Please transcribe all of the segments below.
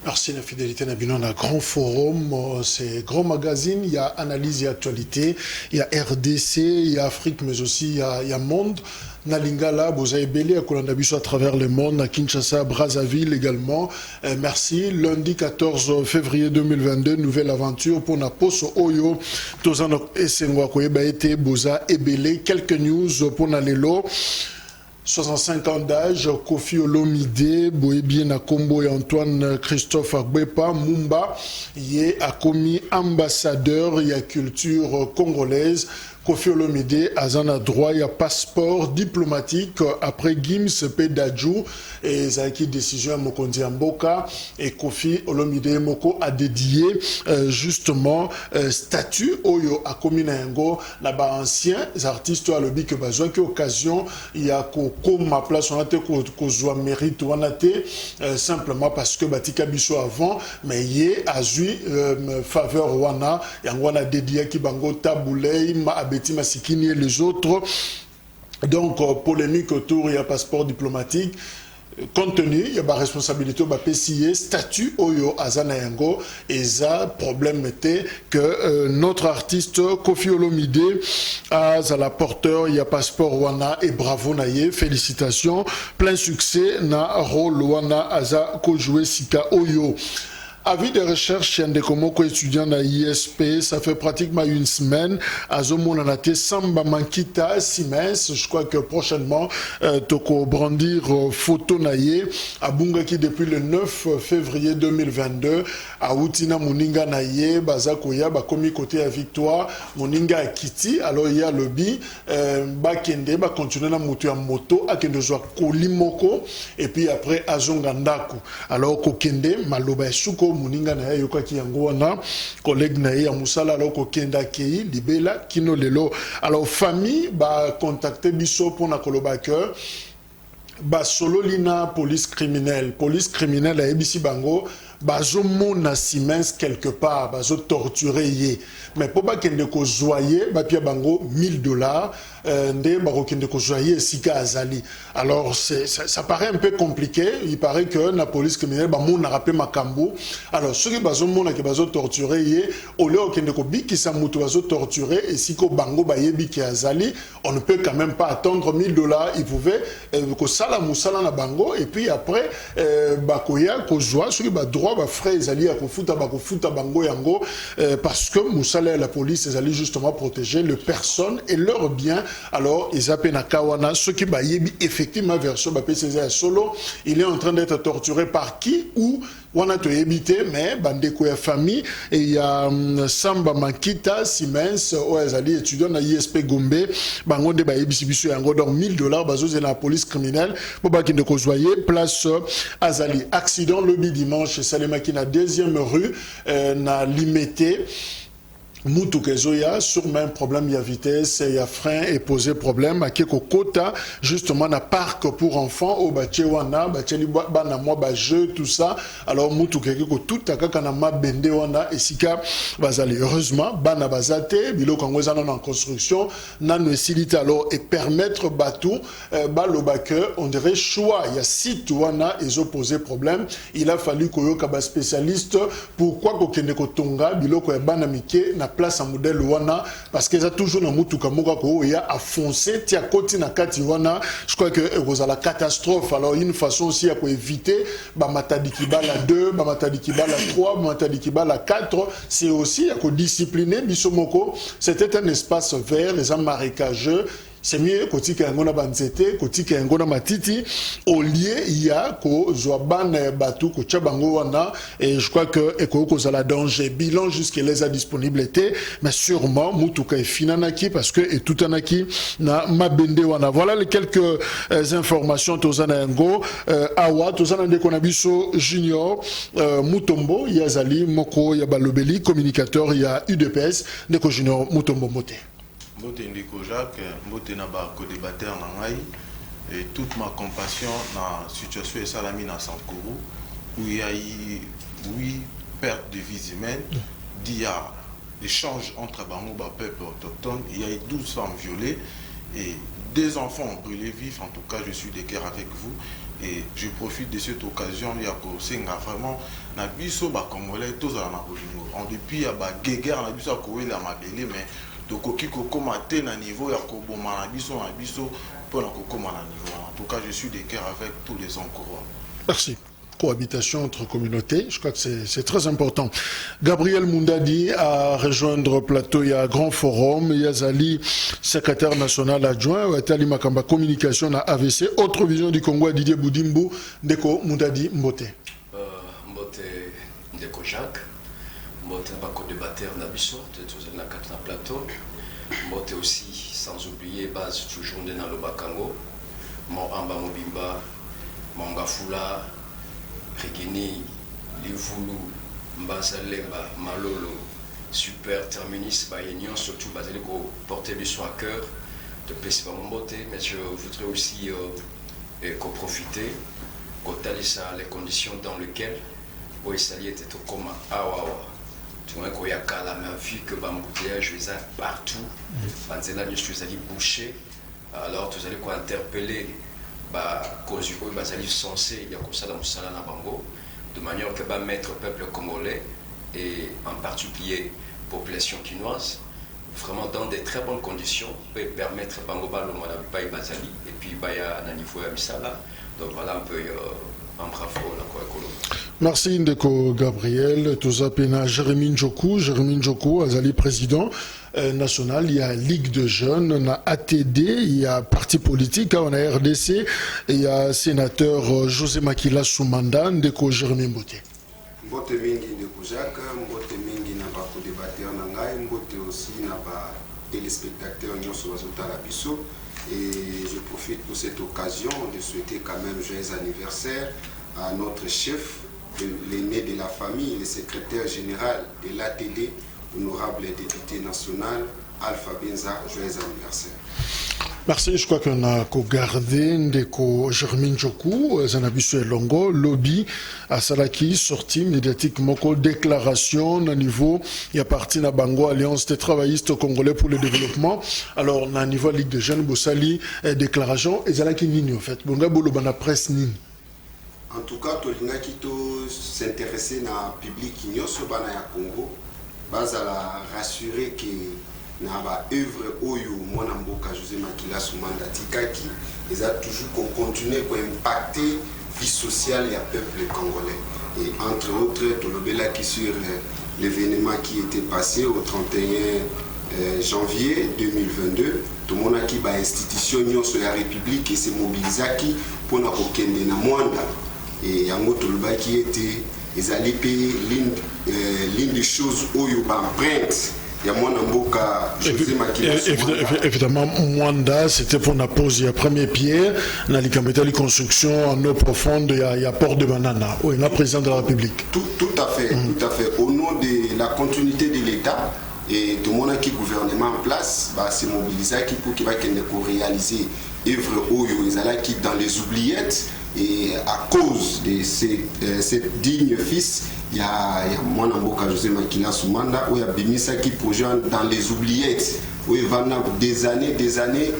Merci la fidélité Nabino, on a grand forum, c'est grand magazine, il y a analyse et actualité, il y a RDC, il y a Afrique, mais aussi il y a monde. Nalingala, Bozaï Belé, à Kolandabiso à travers le monde, à Kinshasa, Brazzaville également. Merci. Lundi 14 février 2022, nouvelle aventure pour Naposo Oyo, Tozano Esengwa Koyeba été Boza et Belé. Quelques news pour Nalelo. 65 ans d'âge, Kofi Olomide, Boébien Nakombo et Antoine Christophe Agbepa, Mumba, yé a commis ambassadeur, il y a culture congolaise. Kofi Olomide a droit à passeport diplomatique après Gims Pedadjou et Zaki décision à Mokondi Mboka et Kofi Olomide Moko a dédié justement statut Oyo a Kominengo là-bas anciens artistes à l'objet que besoin que occasion il y a comme ma place on a été qu'on mérite on a été simplement parce que Batika Bisso avant mais yé a eu faveur wana yangwana dédié qui bango taboulé ma Betty Masikini et les autres. Donc, polémique autour, il y a passeport diplomatique. Compte tenu, il y a ma responsabilité, ma PCA, statut Oyo Azanayango, et ça, problème était que notre artiste Kofi Olomide a la porteur, il y a passeport Wana et bravo Naye, félicitations, plein succès, na rôle Wana Aza ko joué Sika Oyo. Avis de recherche, Yandekomoko étudiant à ISP, ça fait pratiquement une semaine. Azomo Nanate Samba Mankita Siemens, je crois que prochainement, Toko brandir photo naye, à Bungaki depuis le 9 février 2022, à Outina Moninga naye, Bazakoya, Bakomi côté à Victoire, Moninga à Kiti, alors il y a le bi, Bakende, continuer à monter en moto, à Kendezoa Kolimoko, et puis après Azongandaku. Alors Kokende, Maloba Suko, Muninga na yoka ki yango wana collègue na ya musala alors ko kenda kei libela kino lelo alors famille ba contacter biso pour na koloba que ba solo lina police criminelle a ebisi bango bazo mona Siemens quelque part bazo torturer yé mais pour pas kende ko joyer ba pia bango $1000 ndé ba kende ko joyer sika azali alors ça paraît un peu compliqué il paraît que la police criminelle ba mona rappelé makambo alors ceux qui bazo mona que bazo torturer yé au lieu kende ko biki sa mutu bazo torturer et siko bango ba yebi ki azali on ne peut quand même pas attendre $1000 il pouvait ko sala musala na bango et puis après ba koya ko joie ceux qui ba droit ba frère ezali ya kofuta bango yango parce que musala et la police ezali justement protéger les personnes et leurs biens alors ils appellent na kawana ceux qui ba yebi effectivement version ba PCZ solo il est en train d'être torturé par qui ou on a tout évité mais bandeko ya famille et il y a Samba Makita Siemens ou ezali étudiant na ISP Gombe bango de ba yebi biso yango donc $1000 bazo la police criminelle pour ba kinde ko joyer place azali accident le dimanche Salema qui na deuxième rue na limité Mutukezoya, sur même problème, il y a vitesse, il y a frein et poser problème. À Keko Kota, justement, na parc pour enfants, au Bachewana, Bacheli Bana, moi, jeu, tout ça. Alors, Mutukeko, tout à Kakanama, Bendewana, et Sika, Bazali. Heureusement, Bana Bazate, Bilo Kangozana en construction, Nano Silita, alors, et permettre Batou, Balobake, on dirait choix. Il y a 6 Touana, ils ont posé problème. Il a fallu Koyo Kaba spécialiste. Pourquoi Kokeneko Tonga, Bilo Koyabana Mike, na place en modèle wana parce que ça toujours na mutuka moka ko ya a foncé tia koti na kati wana je crois que la catastrophe alors une façon aussi à pour éviter ba matadi kibala 2 ba matadi kibala 3 ba matadi kibala 4 c'est aussi à discipliner bisomoko c'était un espace vert les marécageux c'est mieux côté ngona banzete côté ngona matiti au lieu il y a ko zoban batu ko chabango wana et je crois que eko za la danger bilan jusque les a disponibilité mais sûrement mutuka finanaki parce que et tout anaki na mabende wana voilà les quelques informations tozana ngo awa tozana de konabiso junior Mutombo yazali moko ya balobeli communicateur il y a UDPS de ko junior Mutombo moté Mbote Ndeko Jacques, Mbote Naba co-débatteur Nangaï, et toute ma compassion dans la situation de Salami dans Sankourou, où il y a eu 8 pertes de vies humaines, il y a échange entre Bango et peuple autochtone, il y a eu 12 femmes violées et 2 enfants brûlés vifs, en tout cas je suis de guerre avec vous. Et je profite de cette occasion, il y a vraiment na biso ba congolais tous à la bolingo. En depuis ya ba guerre na biso ko la mabele mais donc koki ko komate na niveau ya ko boma na biso pour na ko koma na niveau. En tout cas, je suis de cœur avec tous les encouragements. Merci. Cohabitation entre communautés, je crois que c'est très important. Gabriel Mundadi a rejoindre plateau, il y a un grand forum, il y a Zali, secrétaire national adjoint, Atali Makamba communication à AVC, autre vision du Congo, Didier Boudimbo, Ndeko Mundadi Mbote. Mbote Ndeko Jacques, Mbote Bako débatteur Nabiso, tous les quatre plateau, Mbote aussi, sans oublier, base toujours dans le Bakango, mon Amba Mobimba, mon Gafula, Regini, Livulu, Mbazalemba, Malolo, Super Terminus, Bayenion, surtout Basélico, porter du soin à cœur, de plaisir par mon beauté, mais je voudrais aussi profiter, les conditions dans lesquelles Oisali était au coma, Awawa. Tu vois qu'il y a la même vie que l'embouteillage, je les ai partout, je suis allé boucher, alors tu allais interpeller. Cause du censé il y a comme ça dans Salana Bango de manière que va mettre le peuple congolais et en particulier population quinoise vraiment dans des très bonnes conditions et permettre Bango Balo Manabipa Bazali et puis Baya Nanifo Misala. Donc voilà un peu un bravo la Koekolo. Merci Ndeko Gabriel, Tozapena Jérémy Njoku, Azali président national, il y a Ligue de jeunes, on a ATD, il y a parti politique, on a RDC, il y a sénateur José Makila Soumanda, Ndeko Jérémy Mbote. Mbote mingi Ndeko Jacques, Mbote mingi na ba co-débatteur na ngai, Mbote aussi na ba téléspectateurs nyonso bazotala biso. Et je profite pour cette occasion de souhaiter quand même joyeux anniversaire à notre chef, l'aîné de la famille, le secrétaire général de l'ATD, honorable député national, Alpha Benza, joyeux anniversaire. Merci, je crois qu'on a gardé Ndeko Jérémy Njoku, Zanabiso et Longo, lobby à Salaki, sortie médiatiquement, déclaration au niveau, il y a parti na Bango, Alliance des travaillistes congolais pour le développement. Alors, on a un niveau Ligue de jeunes, Bossali, déclaration, et Zalaki Nini, en fait. Bonga Bolo, Bana presse Nini. En tout cas, Tolina Kito s'intéresser à public Nyoso Bana ya Congo, base à la rassurer que na ba œuvre oyo mwana mboka José Makila Soumanda tikaki ils a toujours qu'on continue pour impacter vie sociale et peuple congolais et entre autres tolobela qui sur l'événement qui était passé au 31 janvier 2022 tout le monde qui ba institution nyonso ya république et se mobilisaki pour na kokende na mwanda et yango toloba qui était ils allaient payer l'une des choses oyo ba empreinte. Évidemment, Mwanda, c'était pour la pose, il y a premier pierre, dans les capitales de construction en eau profonde, il y a port de Banana, oui, la présidente de la République. Tout à fait, tout à fait. Au nom de la continuité de l'État et tout le monde qui est gouvernement en place, c'est mobilisé pour qu'il va réaliser œuvre qui dans les oubliettes et à cause de cette digne fils. Il y a Mwanamboka José Makila Soumanda où il y a Bimisa qui projette dans les oubliettes où il va des années, décennies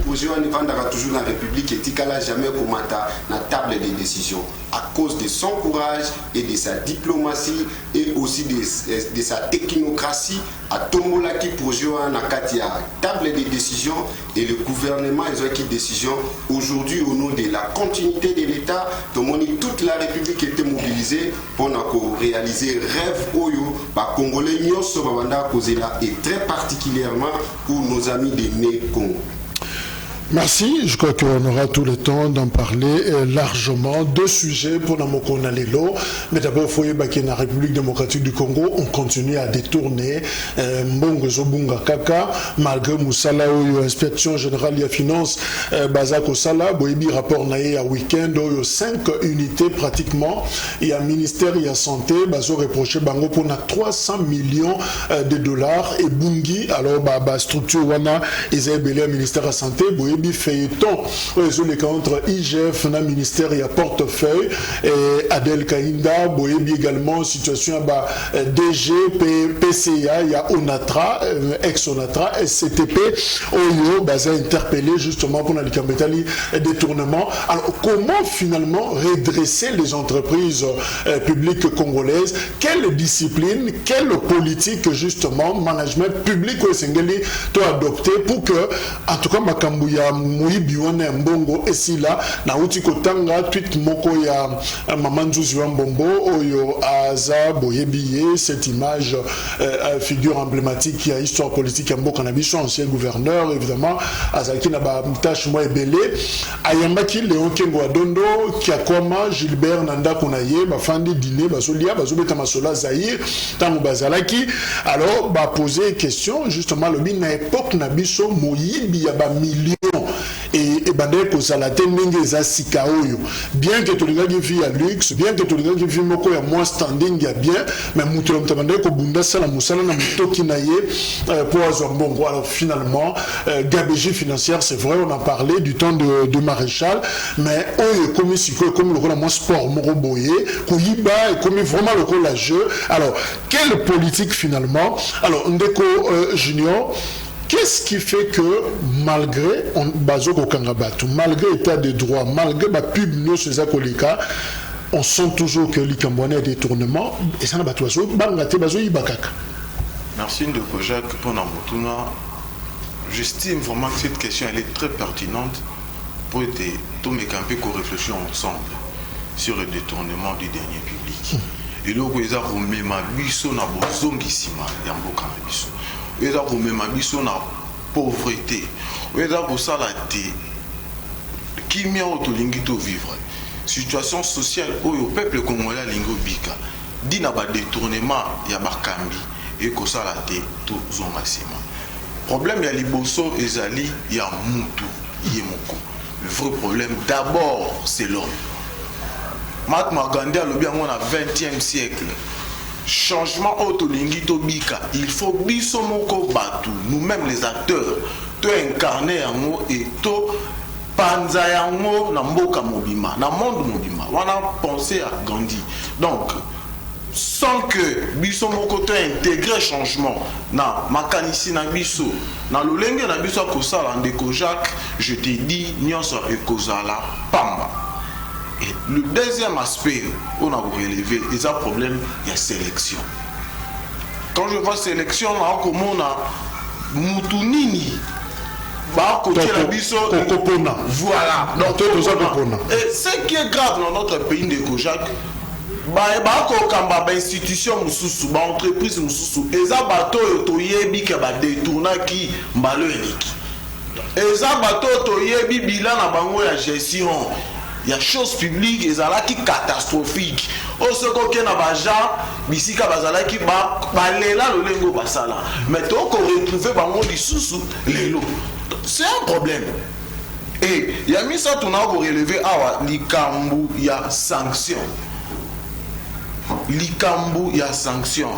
projet on va toujours dans la République et Tikala jamais commenta la table des décisions à cause de son courage et de sa diplomatie et aussi de sa technocratie à Tombola qui projet on a katia table des décisions et le gouvernement ils ont pris décision aujourd'hui au nom de la continuité de l'État toute la République était mobilisée pour réaliser rêve oyo ba congolais nyonso babanda kozela et très particulièrement pour nos amis de Congo. Merci, je crois qu'on aura tout le temps d'en parler largement. Deux sujets pour Namokona Lelo. Mais d'abord, Foye Bakena, République démocratique du Congo, on continue à détourner Mbongo Zobunga Kaka, malgré Moussala ou inspection générale de finance, Bazako Sala, Boebi rapport naé à week-end, 5 unités pratiquement. Il y a ministère, il y a santé, Bazo reproché Bango pour 300 millions de dollars et Bungi, alors structure Wana, Isaïe Belé, ministère de la santé, Boebi boyebi feuilleton les contre IGF na ministère et portefeuille et Adel Kainda boyebi également situation ba DG PCA il y a Onatra ex Onatra SCTP Oyo baza interpellé justement pour la Likambetali détournement. Alors comment finalement redresser les entreprises publiques congolaises? Quelle discipline, quelle politique justement management public ou sengeli to adopter pour que en tout cas makambu ya muibi wana mbongo esila na uti kotanga tweet moko ya maman Nzuzi wa Mbombo oyo aza boyebiye cette image figure emblématique ya histoire politique ya mboka na biso ancien gouverneur évidemment azaki na ba tâche moi ebele ayambaki Léon Kengo Adondo Kiakoma Gilbert Nanda Konaye bafandi dîner bazolia bazobeta masola Zaïre tango bazalaki alors ba poser question justement le bin na époque na biso moyibi ya ba millions et bandé ko salate ndenge za sika oyo bien que to lingaki vie à luxe bien que to lingaki vie moko ya moins standing ya bien mais muto mtabandé ko bunda sala musala na mutoki na ye pour azambongo. Alors finalement gabegie financière c'est vrai on en parlait du temps de Maréchal mais oyo comme si comme le rôle moins sport moko boyé ko yiba et comme vraiment le rôle à jeu. Alors quelle politique finalement? Alors Ndeko Junior, qu'est-ce qui fait que malgré malgré l'état de droit, malgré la pub on sent toujours que l'Ikambouane est détournement et ça n'a pas tout Merci de Kojak pour Namotuna. J'estime vraiment que cette question elle est très pertinente pour être tous mes campés qu'on réfléchit ensemble sur le détournement du dernier public. Et là, vous avez ma biso na bozongisima ya mboka na biso. Vous avez ma biso na pauvreté. Vous avez ça la té qui m'a autolingi to vivre. Situation sociale où le peuple congolais lingo bika. Dit na ba détournement ya bakambi et ko ça la té to zongasima. Problème ya liboso ezali ya mutu yemoko. Le vrai problème d'abord c'est l'homme. Mahatma Gandhi a le bien au 20e siècle. Changement autolingi to bika. Il faut biso moko batu. Nous-mêmes les acteurs, to incarner yango et to panza yango na mboka mobima, na monde mobima. On a pensé à Gandhi. Donc, sans que biso moko to intégrer changement na makanisi na biso, na lolenge na biso ko sala ndeko Jacques, je te dis nyonso ekozala pamba. Et le deuxième aspect, on a relevé, c'est un problème, il y a sélection. Quand je vois sélection, là, comme on a Moutounini, voilà. Donc, et ce qui est grave dans notre pays de Kojak, institution mususu ba entreprise mususu eza bato toyebi ke ba détournaki mbalo eliki eza bato toyebi bilan na bango ya gestion. Il y a choses publiques et qui catastrophiques. Au secours qui n'a pas déjà, bisika bazala qui ba lela le lengo basala. Mais toi qu'on retrouve ba mon dissous les lots. C'est un problème. Et il y a mis ça tout n'a pour relever awa likambu ya sanction. Likambu ya sanction.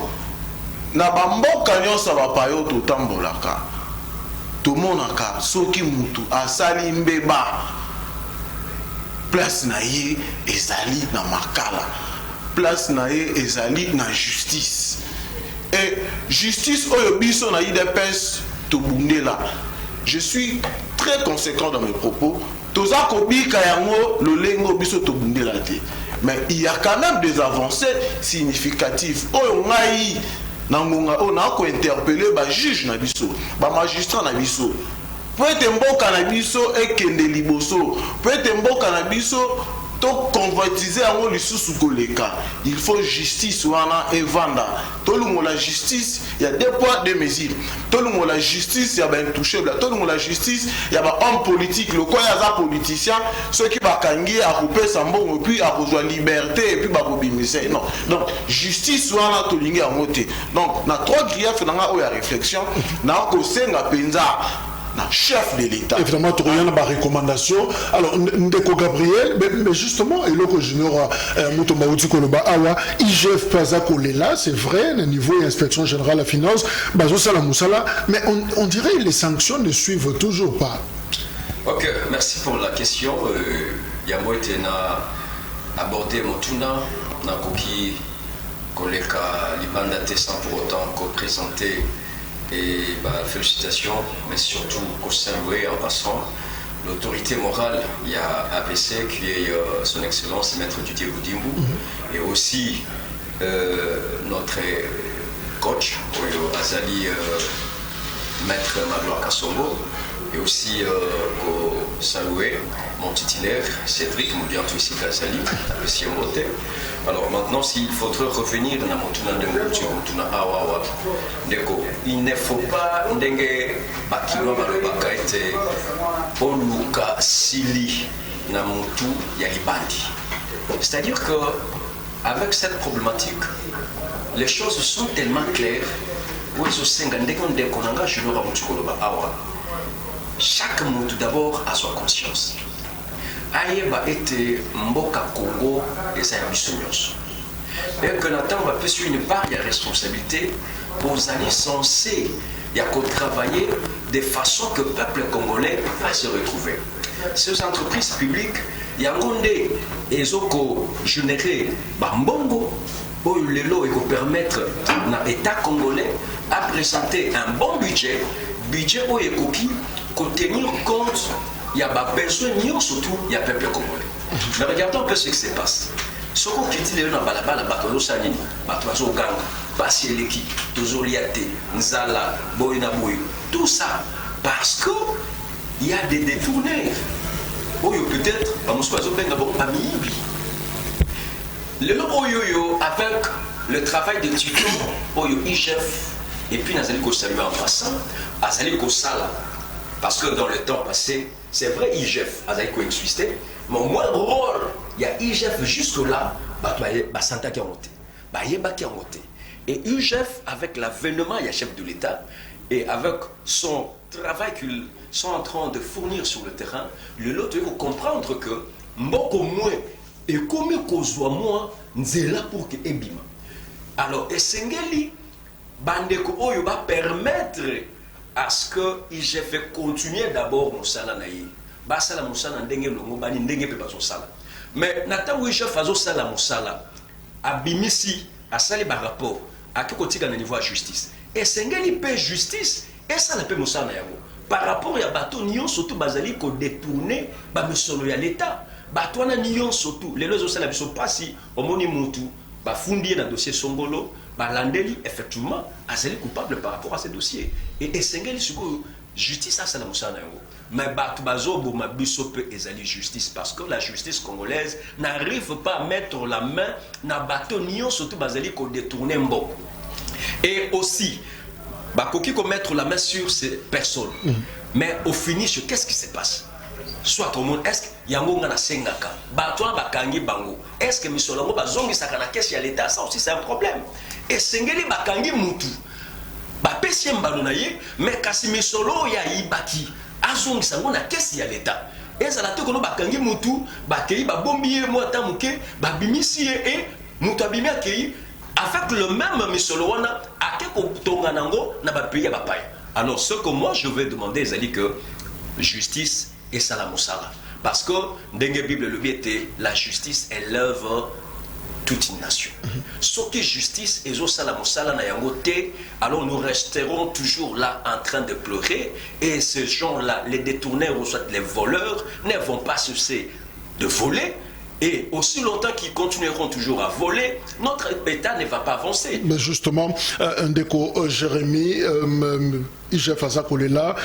Na bamboka nyonso ba payo to tambolaka. To monaka soki mutu asali mbeba. Place na ye ezali na makala. Place na ye ezali na justice. Et justice oyo biso na IDPS to bundela. Je suis très conséquent dans mes propos. Toza kobika yango lolengo biso to bundela te. Mais il y a quand même des avancées significatives. Oyo ngai nangonga on a ko interpeller ba juge na biso, ba magistrat na biso. Peut-être mboka na biso ekende liboso, peut-être mboka na biso to convoitiser yango lisusu koleka. Il faut justice wana evanda. Tolungo la justice, il y a deux poids deux mesures. Tolungo la justice, il y a ba intouchable. Tolungo la justice, il y a ba homme politique, le quoi ya za politicien, ceux qui ba kangi a couper sambongo puis a besoin liberté et puis ba kobimise. Non. Donc justice wana tolingi yango te. Donc na trois griefs na o ya réflexion, na ko senga penza chef de l'État. Évidemment, tu reviens à ma recommandation. Alors, Ndeko Gabriel, mais justement, et là que j'ignore Moutomba Outi Koloba Awa, IGF Plaza Kolela, c'est vrai, le niveau inspection générale à finance, Bazo Salamoussala, mais on dirait que les sanctions ne suivent toujours pas. Ok, merci pour la question. Yango etena abordé Motuna, Nakoki, Koleka, Libandate sans pour autant présenter et félicitations, mais surtout qu'au saluer en passant l'autorité morale. Il y a ABC qui est son excellence maître Didier Boudimbu et aussi notre coach Azali maître Magloire Kassongo et aussi saluer mon titulaire Cédric Moudiantou ici Azali ABC Moté. Alors maintenant, s'il faudrait revenir dans il ne faut pas ndenge bakino balobaka ete oluka sili na mutu ya libandi. C'est-à-dire que avec cette problématique, les choses sont tellement claires. Chaque mutu d'abord a sa conscience. Ayeba ete mboka Congo et sa ambitionnose. Et que Nathan va peut suivre une part de responsabilité pour aller censés y a travailler de façon que le peuple congolais va se retrouver. Ces entreprises publiques, il y a un et ils ont généré Bambongo pour le lot et permettre à l'État congolais à présenter un bon budget où il faut tenir compte. Il y a besoin, surtout, il y a peuple congolais. Mais regardons un peu ce qui se passe. Ce qu'on quitte les gens, tout ça parce qu'il y a des détournés. Peut-être, avec le travail de tuto, IGF, et puis nous allons saluer en passant, parce que dans le temps passé, c'est vrai, IGF a existé, mais au moins le rôle, il y a IGF jusque-là, Santa qui a monté, qui a monté. Et IGF, avec l'avènement, il y a chef de l'État, et avec son travail qu'ils sont en train de fournir sur le terrain, le lot doit comprendre que, beaucoup moins, et comme qu'on soit moins, nous là pour que Ebima. Alors, et Sengeli, Bandeko Oyo va permettre à ce que IGF continue d'abord mon salanaï. Basala mon salan ndenge longo bani ndenge pe bazo sala. Mais nata où IGF fazo sala mon sala. Abimisi a sali ba rapport à qui kotika na niveau de justice. Et Sengeli paie justice et ça la paie mon sala yango. Par rapport à bateau nion surtout bazali ko détourner ba misolo ya l'état. Bateau na nion surtout les lois au sala biso pasi omoni mutu ba fundier dans dossier Songolo. Landeli, effectivement, est coupable par rapport à ces dossiers. Et Sengeli, justice, ça, mais Batbazobo, ma bisope, est justice parce que la justice congolaise n'arrive pas à mettre la main dans le bateau, surtout Bazali, qu'on détourne beaucoup. Et aussi, Bakoki, qu'on mettre la main sur ces personnes. Mais au finish, qu'est-ce qui se passe? Soit au monde, est-ce qu'il y a un monde à Sengaka, Batouan Bakangi Bango, est-ce que M. Longo Bazongi Sakana Kessi à l'État, ça aussi c'est un problème. Et Sengeli Bakangi Moutou, Bapessi Mbalonaye, mais Kassimi Solo ya Ibaki, Azongi Sangona Kessi à l'État. Et ça l'a tout qu'on Bakangi Moutou, Bakei, Babombiye, Moatamuke, Babimisi et Moutabimi Akei, avec le même M. Loana, à quel Tonganango n'a pas payé Bapaye. Alors ce que moi je vais demander, c'est que justice et Salamoussala. Parce que dans la Bible, le but était la justice est l'œuvre toute une nation. Ce qui est justice et Salamoussala na yangote, alors nous resterons toujours là en train de pleurer. Et ces gens-là, les détourneurs ou soit les voleurs, ne vont pas cesser de voler. Et aussi longtemps qu'ils continueront toujours à voler, notre État ne va pas avancer. Mais justement, Ndeko Jérémy, IGF Azakolela,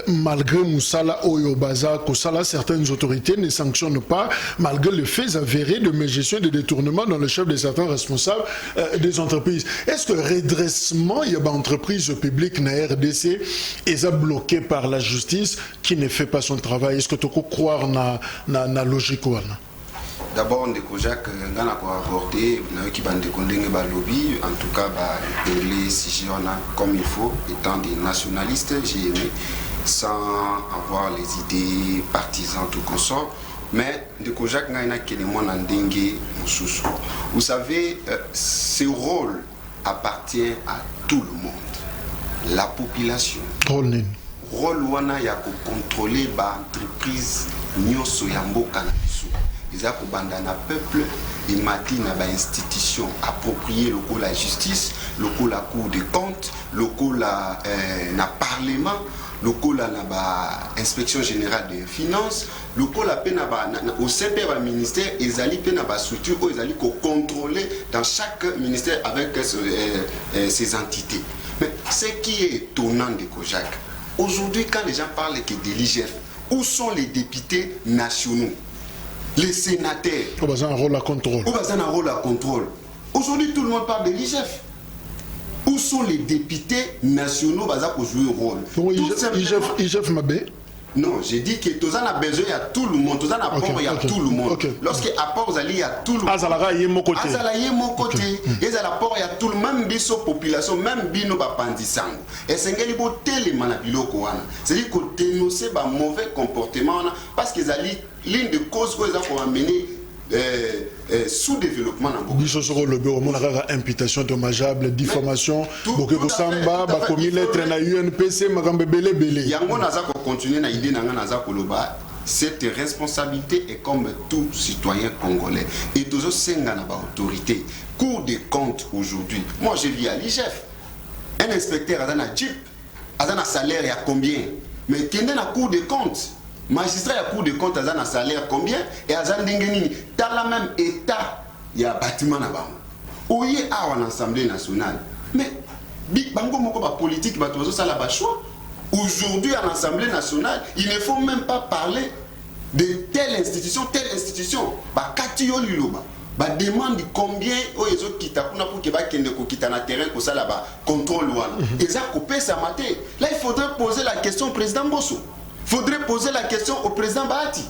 malgré Moussala Oyobaza, Kosala, certaines autorités ne sanctionnent pas, malgré les faits avérés de mégestion et de détournement dans le chef de certains responsables des entreprises. Est-ce que le redressement, il y a des entreprises publiques dans la RDC, est bloqué par la justice qui ne fait pas son travail? Est-ce que tu peux croire dans la logique? D'abord, on découvre que nous avons apporté lobby, en tout cas, les sujets comme il faut, étant des nationalistes, j'ai aimé, sans avoir les idées partisanes, tout comme ça. Mais vous savez, ce rôle appartient à tout le monde. La population, rôle wana ya ko contrôler ba entreprise nyonso ya mboka na biso eza ko banda na peuple et mati na ba institution appropriée loko la justice loko la cour des comptes loko la na parlement loko la na ba inspection générale des finances loko la pe na ba au sein de ministère ezali pe na ba structure ko ezali ko contrôler dans chaque ministère avec ses entités. Mais ce qui est étonnant de Kojak, aujourd'hui quand les gens parlent que de l'IGF, où sont les députés nationaux, les sénateurs? Où est un rôle à contrôle? Où est un rôle à contrôle? Aujourd'hui tout le monde parle de l'IGF. Où sont les députés nationaux pour jouer un rôle? IGF Mabé? Non, j'ai dit que tous a besoin, il y a tout le monde, tous a apport, il y a tout le monde. Lorsque apport, il y a tout le monde. Azalaga y est mon côté. Azalaga y est mon côté. Et à l'apport, il y a tout le monde, même biso population, même bino bapandisango. Et c'est un peu tellement c'est-à-dire que dénoncer un mauvais comportement parce qu'ils allaient l'une des causes qu'ils ont amené sous-développement dans beaucoup. Biso soko le bureau, mon imputation dommageable, diffamation, beaucoup de samba, bakomi lettre na UNPC, magambe belé belé. Yango naza ko continuer na idée nanga naza ko loba. Cette responsabilité est comme tout citoyen congolais. Et toujours senga na ba autorité. Cour des comptes aujourd'hui. Moi je vis à l'IGF. Un inspecteur a un jeep, a un salaire il y a combien? Mais qui est dans la cour des comptes? Magistrat à cour de compte a un salaire combien et à un dingenini dans la même état il y a bâtiment là bas oye à l'Assemblée nationale mais bango moko ba politique ba tozo sala ba choix aujourd'hui à l'Assemblée nationale il ne faut même pas parler de telle institution ba katiyo liloba ba demande combien oyezo kita kuna pour que ba kende ko kita na terrain ko sala ba contrôle wana eza ko pesa maté là il faudrait poser la question au président Bosso. Faudrait poser la question au président Bahati.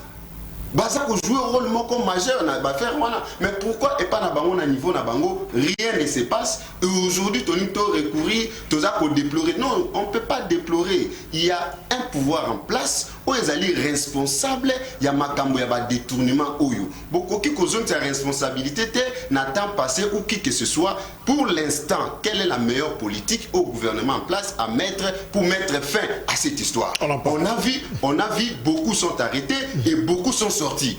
Baza ko jouer un rôle moko majeur na ba faire wana. Mais pourquoi et pas na bango na niveau na bango rien ne se passe et aujourd'hui Tony to recourir toza ko déplorer. Non, on peut pas déplorer. Il y a un pouvoir en place où ils allaient responsables, il y a makambo ya ba détournement oyo. Beaucoup qui cause sa responsabilité n'attend passer ou qui que ce soit. Pour l'instant, quelle est la meilleure politique au gouvernement en place à mettre pour mettre fin à cette histoire? On a vu beaucoup sont arrêtés et beaucoup sont sortis.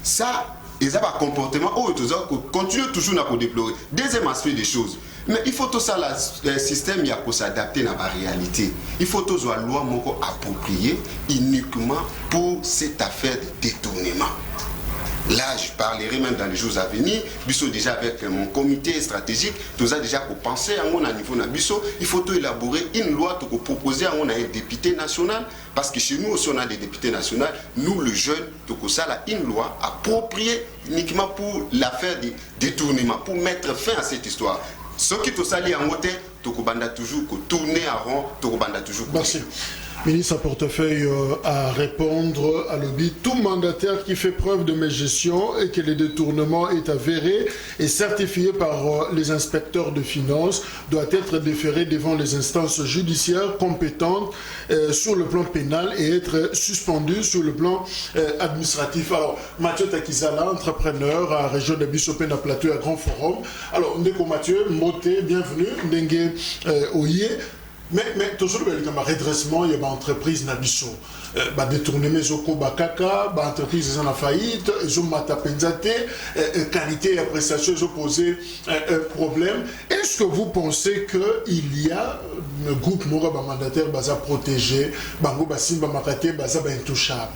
Ça, ils ont un comportement où ils continuent toujours à déplorer. Deuxième aspect des choses. Mais il faut tout ça, le système pour s'adapter à la réalité. Il faut tout ça, la loi appropriée uniquement pour cette affaire de détournement. Là, je parlerai même dans les jours à venir. Bisso déjà avec mon comité stratégique, tout a déjà pour penser à mon niveau na Bisso, il faut tout élaborer une loi pour proposer à un député national. Parce que chez nous aussi on a des députés nationaux, nous le jeune, tout ça là une loi appropriée uniquement pour l'affaire de détournement, pour mettre fin à cette histoire. Ce qui tout ça lié en côté, tout banda toujours tourner à rond, tout banda toujours. Merci. Ministre à portefeuille à répondre à l'objet. Tout mandataire qui fait preuve de mégestion et que le détournement est avéré et certifié par les inspecteurs de finances doit être déféré devant les instances judiciaires compétentes sur le plan pénal et être suspendu sur le plan administratif. Alors, Mathieu Takizala, entrepreneur à la région de Bissopena Plateau à Grand Forum. Alors, Ndeko Mathieu, Mbote, bienvenue. Ndenge Oye. Mais toujours le redressement, il y a des entreprises nabiso, détournement zoko bakaka, entreprises en faillite, zo matapenzate, qualité et prestation ils ont posé problème. Est-ce que vous pensez que il y a un groupe mora mandataire basa protégé, bango basimba makate basa intouchable?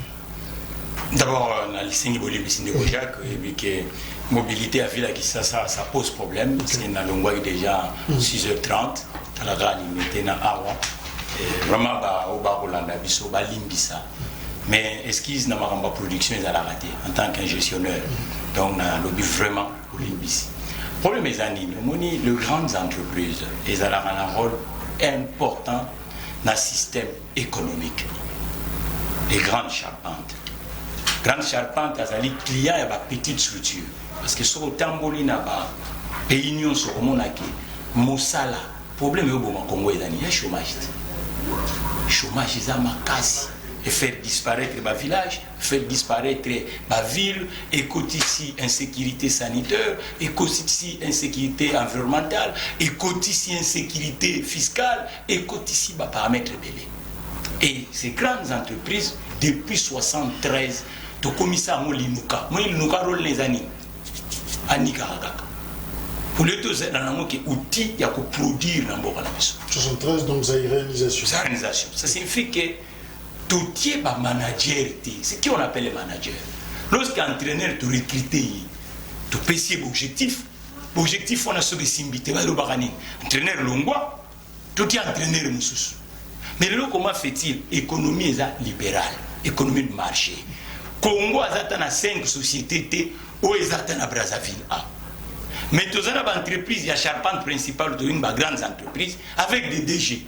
D'abord, on a listé de Kojak et que mobilité à ville ça pose problème parce qu'il y a longueur déjà 6h30. La grande limite na awa vraiment au Holanda biso ba limbisa mais esquisse na maramba production ils a raté en tant qu'ingénieur donc na lobby vraiment pour limbisi problème est anime moni les grandes entreprises ils ont un rôle important dans le système économique les grandes charpentes azali client et ba petite structure parce que sur tamboli na ba pays union sur monaki mosala problème au Congo il y a chômage est makasi et faire disparaître les villages, faire disparaître les villes, et côté ici insécurité sanitaire, et côté ici insécurité environnementale, et côté ici insécurité fiscale, et côté ici paramètres belé. Et ces grandes entreprises, depuis 1973, tu commis à Molinuka. Molinuka rôle les années. Anikaraga. Pour les deux, il y a un outil qui a produire dans le 73, donc ça y réalisation. Ça réalisation. Ça signifie que tout est manager. C'est qui on appelle les managers. Lorsqu'un entraîneur te recrute, tu peux essayer l'objectif. L'objectif, on a ce que c'est invité. Entraîneur Longwa, tout est entraîneur Moussous. Mais là, comment fait-il? Économie est libérale, économie de marché. Congo a 5 sociétés où ils attendent à Brazzaville. Mais tous les entreprises, il y a charpente principale de une grande entreprise avec des déchets.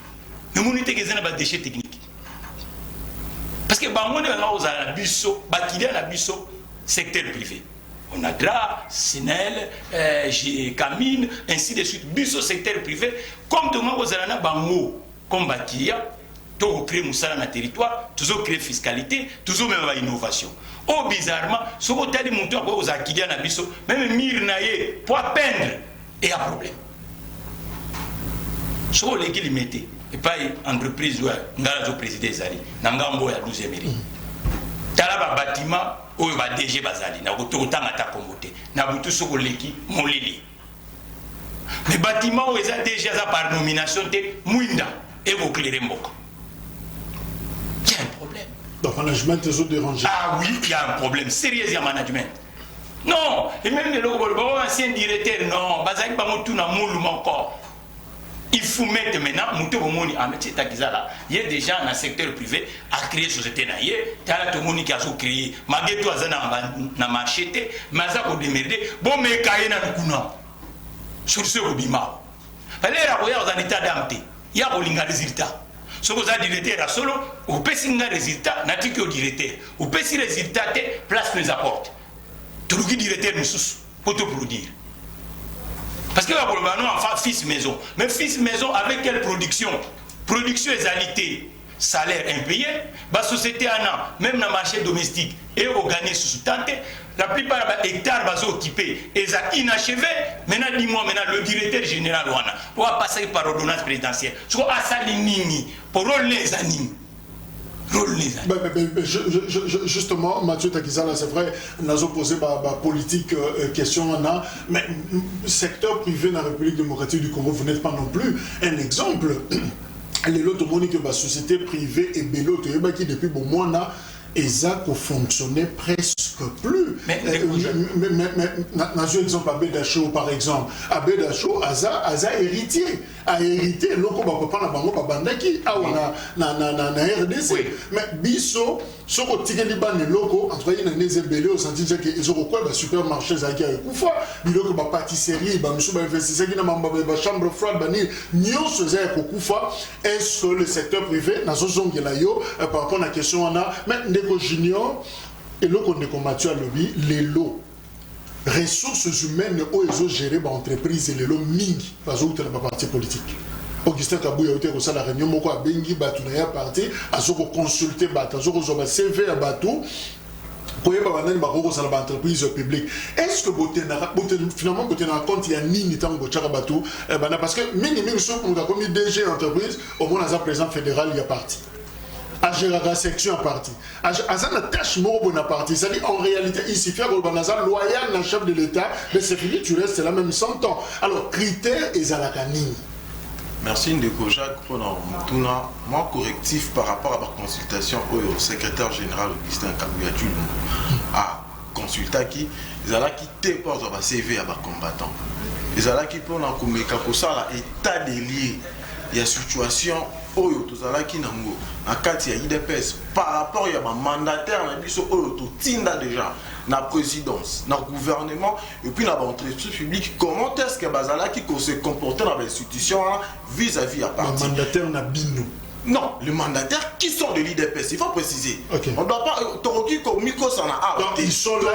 Mais on a des déchets techniques. Parce que on a un secteur privé. On a DRA, Sinel, Camine, ainsi de suite. Bisso secteur privé. Comme tout le monde a un bango, comme Bakia, toujours créer Moussala dans le territoire, toujours créer fiscalité, toujours même innovation. Oh, bizarrement, ce que tu as dit, aux Akidia Nabiso, même Mirnaye, pour peindre, il y a un problème. Ce que les gens mettent, et pas entreprise, nous avons présidé Zali, nous avons 12e mairie. Tu as un bâtiment, où il va DG Bazali, nous avons autant à ta communauté, nous avons tout ce que les gens ont lili. Les bâtiments où ils ont déjà par nomination, c'est Mouinda et vous clairez Mboka. Il y a un problème. Donc, le management est dérangé. Ah oui, il y a un problème sérieux en management. Non, et même les anciens directeurs, non, il faut mettre maintenant, il y a des gens dans le secteur privé à créer société, il y a tout le monde qui a créé, malgré tout, il y a un marché, mais ça a démerdé, bon, mais il y a un coup, sur ce bima. Il y a un état d'amté, il y a un résultat. Ce que vous avez directeur à solo, vous pouvez signer un résultat, n'a-t-il que directeur. Vous pouvez signer un résultat, place nous apporte. Tout le directeur nous sous pour te produire. Parce que nous avons fils maison. Mais fils maison avec quelle production? Production égalité, salaire impayé, la société en a, même dans le marché domestique, et vous gagnez sous-tente. La plupart des hectares sont occupés et sont inachevés. Maintenant, dis-moi, le directeur général, on va passer par ordonnance présidentielle. Sur Assalinini, pour les animes. Justement, Mathieu Takizala, c'est vrai, nous avons posé la politique question, mais le secteur privé dans la République démocratique du Congo, vous n'êtes pas non plus un exemple. Les autres que la société privée et Bélo, qui depuis bon mois, ESA fonctionnait presque plus. Mais dans un exemple, Abédacho, par exemple, Abédacho a héritier, a hérité, loko papa na bango babandaki, na RDC. Mais biso, ce que tu as dit, loko, entre les nez belé, au senti que ils ont quoi, supermarché, zaki a koufa, biloko ba pâtisserie, ba monsieur ba investisseur qui n'a pas chambre froide, bani, nyon se zay koufa. Est-ce que le secteur privé, dans ce zone qui est là, par rapport à la question, on a, mais Junior et là qu'on est comme Mathieu Alobi, les lots, ressources humaines où ils ont géré l'entreprise et les lots mingi, parce que c'est la partie politique. Augustin Kabouya a été au la réunion, moko a bengi batunaya parti, a ce qu'on consulté batu, a ce qu'on a CV à batu, pour y avoir une entreprise publique. Est-ce que finalement vous tenez compte il y a ni temps pour chaque bateau, parce que minimum sauf qu'on a commis DG entreprise, au moins dans un président fédéral il y a parti. À gérer la section à partie. À la tâche à partie. C'est-à-dire, en réalité, il suffit de loyal dans le chef de l'État, mais c'est fini, tu restes là même 100 ans. Alors, critères et Zalakani. Merci Ndeko Jacques pour mon correctif par rapport à la consultation au secrétaire général Augustin Kabouya à consulter qui déporte un CV à un combattant. Ils ont qui pour ça l'état des liés. Il y a situation oyo tozalaki nango na kati ya IDPS par rapport ya ba mandataire na biso oyo totinda déjà na présidence na gouvernement et puis na ba entreprise publique comment est-ce que bazalaki ko se comporter dans l'institution vis-à-vis à parti mandataire na bino. Non, les mandataires qui sont de l'IDPS, il faut préciser. Okay. On ne doit pas Toroki comme Miko s'en a. Donc ils sont là,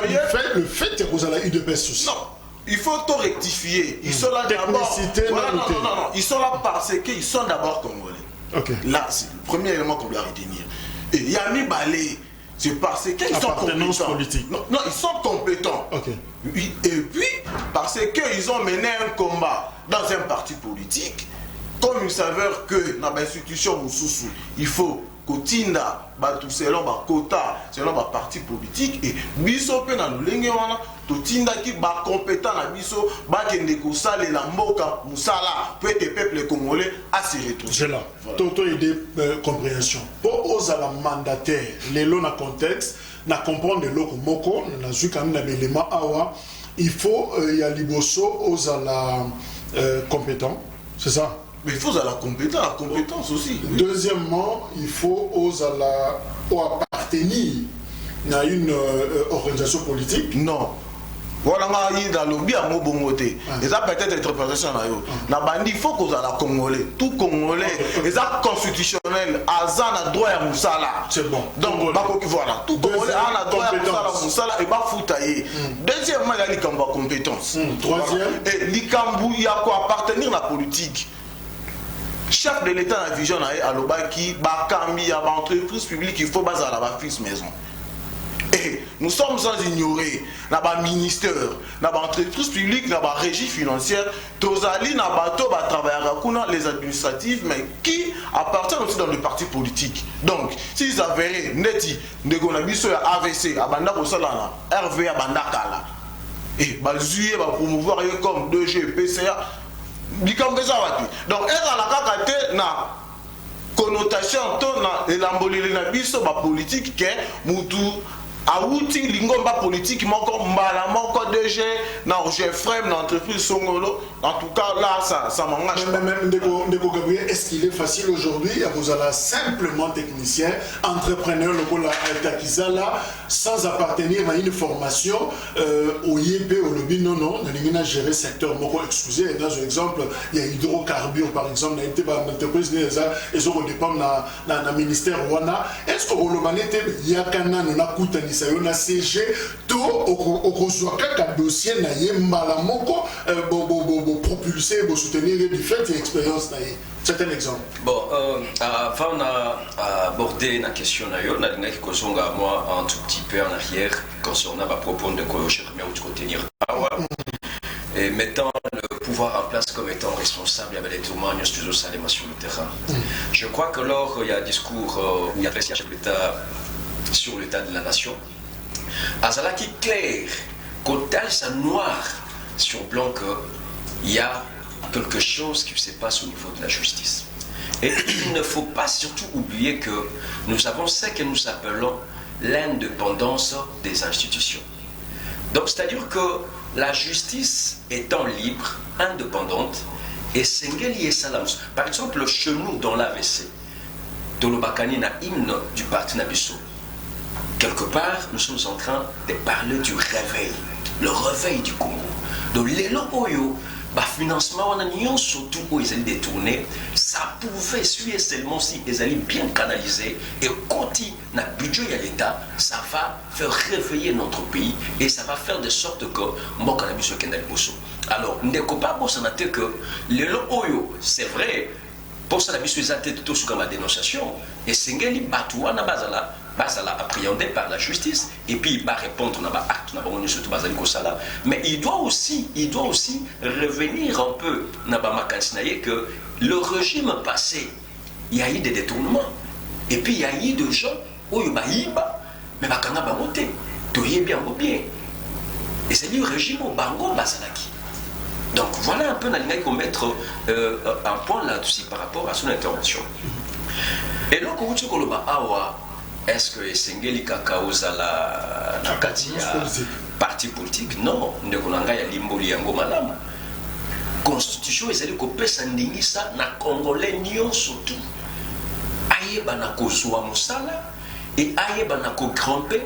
le fait que vous allez l'IDPS aussi. Non. Il faut tout rectifier. Ils sont là d'abord. Voilà, non. Ils sont là parce qu'ils sont d'abord congolais. Okay. Là, c'est le premier élément qu'on doit retenir. Et Yami Balé, c'est parce qu'ils sont compétents. Politique. Non, ils sont compétents. Okay. Et puis, parce qu'ils ont mené un combat dans un parti politique, comme ils savent que dans l'institution Moussoussou, il faut kotinda bato selon bakota selon baparti politique et biso mpe na lolenge wana totindaki bacompétent na biso bakende kosalela mboka mosala po ete peuple congolais se retrouve là toto idée compréhension po ozala mandataire lelo na contexte na comprendre loko moko na zwi quand même na élément awa il faut ya liboso ozala compétent c'est ça. Mais il faut la compétence aussi. Oui. Deuxièmement, il faut appartenir à une organisation politique. Non. Voilà, dans le lobby à Mobongoté. Et ça peut être interprétation. Il faut qu'on ait la Congolais. Tout Congolais. Et ça constitutionnel. Azan a droit à Moussala. C'est bon. Donc, voilà. Tout Congolais a droit à Moussala et va foutailler. Deuxièmement, il y a les compétences. Troisième. Et l'Ikambu, il y a quoi appartenir à la politique. Chef de l'État dans la vision à l'Obaki, Bakambi, à l'entreprise publique, il faut baser à la fils maison. Et nous sommes sans ignorer, dans le ministère, dans l'entreprise publique, dans la régie financière, Tozali, dans le travail, les administratifs, mais qui appartiennent aussi dans le parti politique. Donc, s'ils avérés, Neti, Negonabiso, AVC, Abanda Rosalana, RV, Abanda Kala, et Bazuye va promouvoir comme 2G, PCA. Donc, elle a la connotation de la politique qui est Aouti lingomba politique moko mbala moko DG na frère na entreprise songolo en tout cas là ça m'engage. Même Ndeko Gabriel, est-ce qu'il est facile aujourd'hui vous allez simplement technicien entrepreneur lokola Takizala sans appartenir à une formation au IEP au lobby non na gérer secteur moko excusez dans un exemple il y a hydrocarbures par exemple na été ba entreprise les autres dépendent na ministère wana est-ce que le manete yakana na kutani sayona CG to okozwa kaka dossier na ye mbala moko propulser soutenir du fait et expérience na ye c'est un exemple. Bon avant d'aborder la question na yo na linga kozonga moi un tout petit peu en arrière concernant ma propos de quoi je remets au contenir et mettant le pouvoir en place comme étant responsable avec les témoignages toujours salement sur le terrain. Je crois que lors il y a un discours où il y a le chef de l'État sur l'état de la nation. Azala qui clair, quand ça noir sur blanc qu'il y a quelque chose qui se passe au niveau de la justice. Et il ne faut pas surtout oublier que nous avons ce que nous appelons l'indépendance des institutions. Donc c'est-à-dire que la justice étant libre, indépendante, et Sengeli et Salams, par exemple chez nous dans l'AVC, dans le Bakani na hymne du parti Nabiso, quelque part, nous sommes en train de parler du réveil, le réveil du Congo. Donc, les loyaux, le financement, on a surtout où ils allaient détourner, ça pouvait suivre seulement si ils allaient bien canaliser et quand il y a un budget à l'État, ça va faire réveiller notre pays et ça va faire de sorte que moi, quand je suis alors, ne pas que les loyaux, c'est vrai, pour ça, la mission est tout sur la dénonciation et c'est ce batouana bazala. Basala appréhendé par la justice et puis il va répondre à l'acte mais il doit aussi revenir un peu que le régime passé il y a eu des détournements et puis il y a eu des gens où il y a eu mais bien et c'est le régime au Bango Basalaki. Donc voilà un peu qu'on mettre un point là-dessus par rapport à son intervention et là quand tu awa est-ce que Sengeli Kakaoza la parti politique? Non, ne konanga ya limboli yango malamu. Constitution ezali kopesa ndingisa na Congolais nyonso tout. Ayeba na kozwa musala et ayeba na ko grimper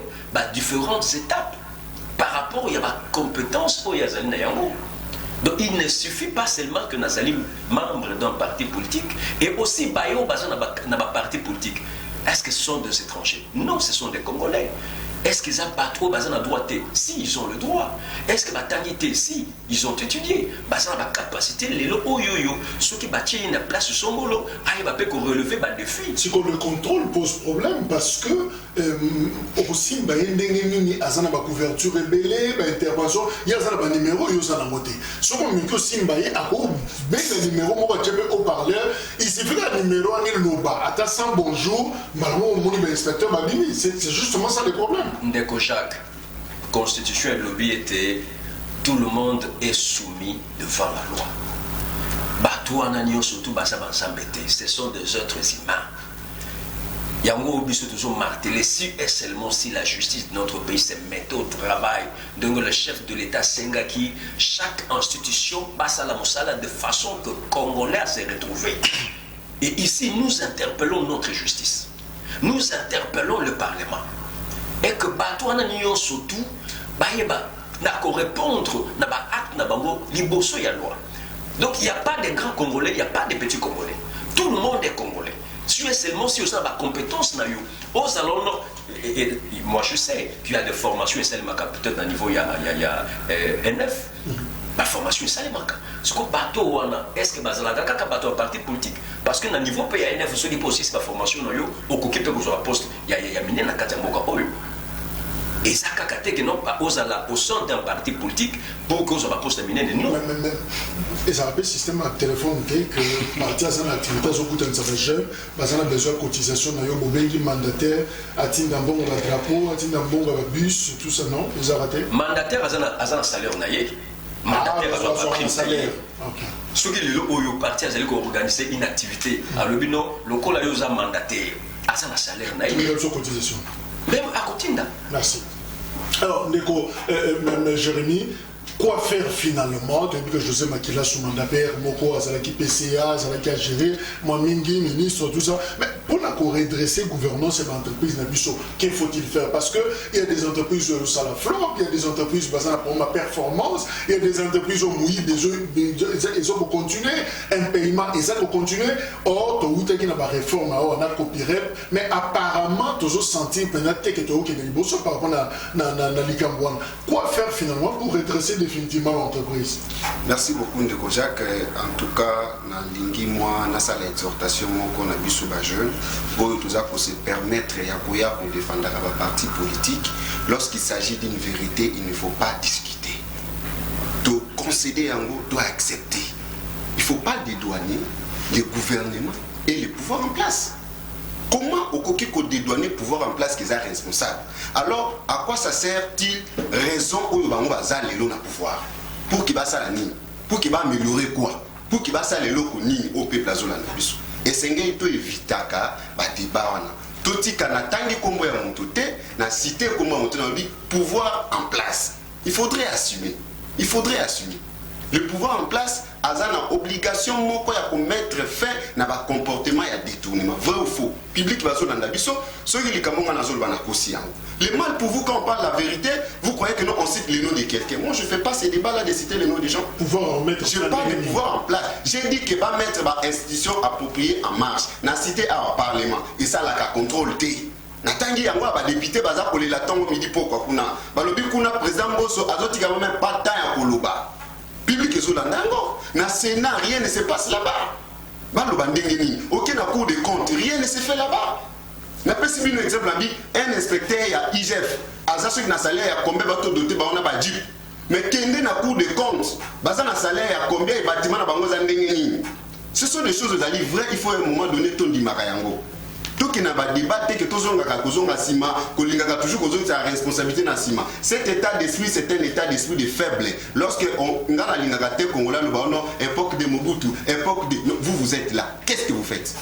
différentes étapes par rapport à la compétence pour yazali na yango. Donc il ne suffit pas seulement que nazali membre d'un parti politique et aussi bayo baza na parti politique. Est-ce que ce sont des étrangers? Non, ce sont des Congolais. Est-ce qu'ils ont pas trop besoin de droit? Si, ils ont le droit. Est-ce que Batangité? Si, ils ont étudié. Besoin de capacité, les lots, ceux qui battent une place sur son boulot, ils vont relever le défi. Si le contrôle pose problème parce que aussi, il y a une couverture rebelle, une intervention, il y a un numéro, il y a un moté. Ce qu'on dit aussi, il y a un numéro, haut-parleur, il suffit d'un numéro, il y a un bas. Attends, sans bonjour, l'inspecteur m'a dit, c'est justement ça le problème. Ndeko Jacques, constitution et lobby était, tout le monde est soumis devant la loi. Batou Ananio surtout ce sont des êtres humains. Yango Obiso toujours martelé si et seulement si la justice de notre pays se mettait au travail. Donc le chef de l'État Sengaki, chaque institution passe à la moussala de façon que Congolais se retrouvent. Et ici nous interpellons notre justice. Nous interpellons le Parlement. Et que Batou Ananio surtout, n'a qu'à répondre, n'a pas acte, n'a pas liboso ya loi. Donc il n'y a pas de grands Congolais, il n'y a pas de petits Congolais. Tout le monde est Congolais. Si seulement si vous avez la compétence, aux allons, moi je sais qu'il y a des formations, peut-être à niveau il y a NF. La formation est salement. Ce que bateau est-ce que bazalaga kaka bateau parti politique parce que na niveau pays NF ceux qui posent la formation no yo okoki pe ko poste il y a miné na katamboka oyo. Et ça kakate que non pas au sein d'un parti politique pour que ça va poste miné non. Et ça rappelle le système de téléphone que parti à son activité au coût d'un jeune, basant la besoin de cotisation na yo mobengi mandataire atinda bon la drapeau atinda bon bus tout ça non ils ont raté. Mandataire azana salaire na yé. Mandataire a pris un salaire. Ce qui est le parti a organisé une activité. Alors le bino local a eu un mandataire. Azana salaire na yé. Cotisation. Même à Cotinda. Merci. Alors, Ndeko, Jérémy, quoi faire finalement depuis que José Makila sous mandat père, Moko, Azalaki PCA, Azalaki à gérer, moi Mingi, ministre, tout ça. Mais pour la redresser gouvernance et l'entreprise, qu'est-ce faut-il faire? Parce qu'il y a des entreprises à la flop, il y a des entreprises basées sur ma performance, il y a des entreprises au mouillé, ils ont continué un paiement, ils ont continué. Or, tu as une réforme, on a copyright, mais apparemment, tu as senti peut-être que tu as une bonne par rapport à l'Ikambouane. Quoi faire finalement pour redresser définitivement l'entreprise? Merci beaucoup Ndeko Jacques. En tout cas, dans l'ingui moi, dans cette exhortation qu'on a vu sur les jeunes, pour se permettre de défendre la parti politique. Lorsqu'il s'agit d'une vérité, il ne faut pas discuter. De concéder en gros, doit accepter. Il ne faut pas dédouaner les gouvernements et les pouvoirs en place. Comment au coquille dédouaner le pouvoir en place qu'ils sont responsables? Alors, à quoi ça sert-il raison où on va aller le pouvoir? Pour qu'il va s'aligner, pour qu'il va améliorer quoi? Pour qu'il va s'aller au peuple azul. Et c'est un peu éviter que débat. Tout ce qu'on a tangi comme on na cité comme on dit pouvoir en place. Il faudrait assumer. Il faudrait assumer. Le pouvoir en place a une obligation de mettre fin à un comportement et à détournement. Vrai ou faux? Public va sur l'andabiso, ceux qui sont le mal pour vous quand on parle la vérité, vous croyez que nous on cite les noms de quelqu'un. Moi je ne fais pas ces débats là de citer les noms des gens. Pouvoir en mettre. Je parle de pouvoir en place. J'ai dit que va mettre une institution appropriée en marche. Na cité à un parlement. Et ça là qu'à contrôle T. Natangi yango ba député baza pour les latango midi pourquoi kuna. Balobi kuna président Bosso azoti quand même pas temps à koloba. Public est sur l'andango. Dans le Sénat, rien ne se passe là-bas. Aucun cours de compte, rien ne se fait là-bas. Je vais un exemple, un inspecteur à IGF, à ça, qui a un salaire, à combien de bateaux dotés, on a pas dit. Mais qui est un cours de compte, un salaire, à combien de bâtiments, ce sont des choses vraies, il faut à un moment donné, ton dit Marayango. Tout qui n'a pas débatté que tout le monde a toujours sa responsabilité dans Sima. Cet état d'esprit, c'est un état d'esprit de faible. Lorsque on a époque de Mobutu, époque de... Vous êtes là. Qu'est-ce que vous faites?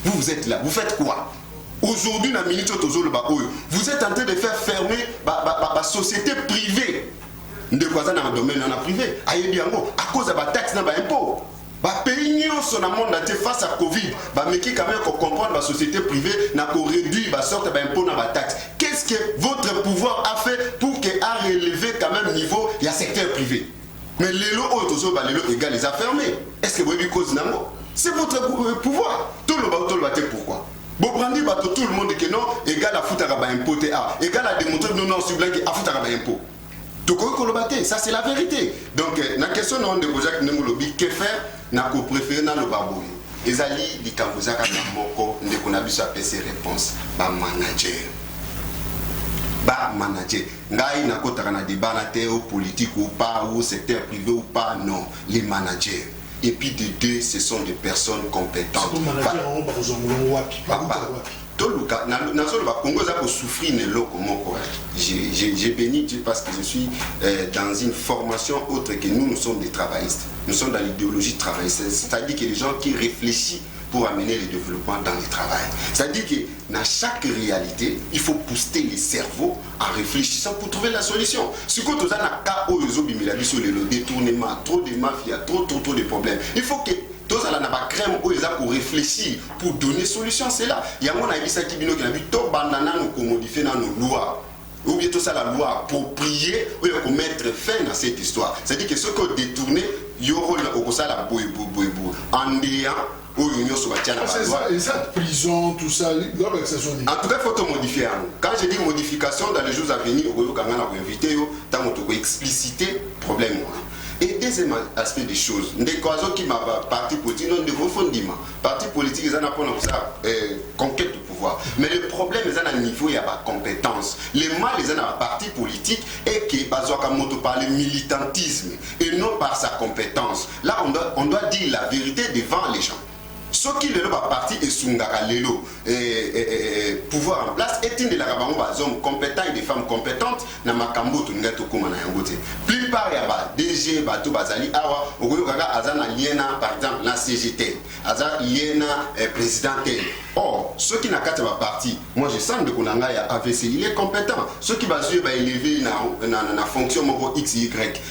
Vous êtes là. Vous faites quoi? Aujourd'hui, vous êtes en train de faire fermer la société privée. De quoi ça dans le domaine privé? À cause de la taxe, dans l'impôt. Pays sur le monde face à Covid, mais qui quand même comprendre la société privée n'a qu'à réduire la sorte d'impôt dans la taxe. Qu'est-ce que votre pouvoir a fait pour qu'il a relevé quand même niveau il y a secteur privé? Mais les lots égal les a fermés. Est-ce que vous avez cause? C'est votre pouvoir. Tout le bateau pourquoi? Bobrandi bato tout le monde que non égal à foutre à impôt égal à démontrer non non sur blanc à foutre à impôt. Donc ça c'est la vérité. Donc la question non de Jacques Nemolobi que faire n'a ko préféré dans le babou. Ezali di kambuzaka na moko ndeko na biso apesa réponse ba manager. Ba manager ngai na kotaka na débat na terre politique ou pas ou secteur privé ou pas non les managers. Et puis de deux, ce sont des personnes compétentes. J'ai béni Dieu parce que je suis dans une formation autre que nous sommes des travaillistes. Nous sommes dans l'idéologie travailliste. C'est-à-dire que les gens qui réfléchissent pour amener le développement dans le travail. C'est-à-dire que dans chaque réalité, il faut booster les cerveaux en réfléchissant pour trouver la solution. Ce que tu as dans le cas où le détournement, trop de mafia, trop de problèmes. Il faut que tous les crème où ils ont réfléchir pour donner solution. C'est là. Il y a un qui dit que banana nous modifier dans nos lois. Ou bien tout ça la loi appropriée pour mettre fin à cette histoire. C'est-à-dire que ce que détourné, il y aura la en déant. Et ça, prison, tout ça, en tout cas, il faut tout modifier. Quand je dis modification, dans les jours à venir, on va inviter, on va expliciter le problème. Et deuxième aspect des choses, des causes qui m'a parti politique, non de refondement. Parti politique, ils en ont pour ça, conquête du pouvoir. Mais le problème, ils ont un niveau, il y a pas compétence. Le mal, ils ont un parti politique et qui est par le militantisme et non par sa compétence. Là, on doit dire la vérité devant les gens. Ce qui est parti et Sungara Lelo pouvoir en place est une de la hommes compétents et des femmes compétentes dans Makambo Tungato Kumana Yangote. Plupart il y a DG Bato Bazali Awa Ogoyokaga Azana Liena par exemple la CGT Azana Liena présidentel. Or ceux qui n'ont pas parti, moi je sens que Konanga a AVC, il est compétent. Ceux qui va élever la fonction XY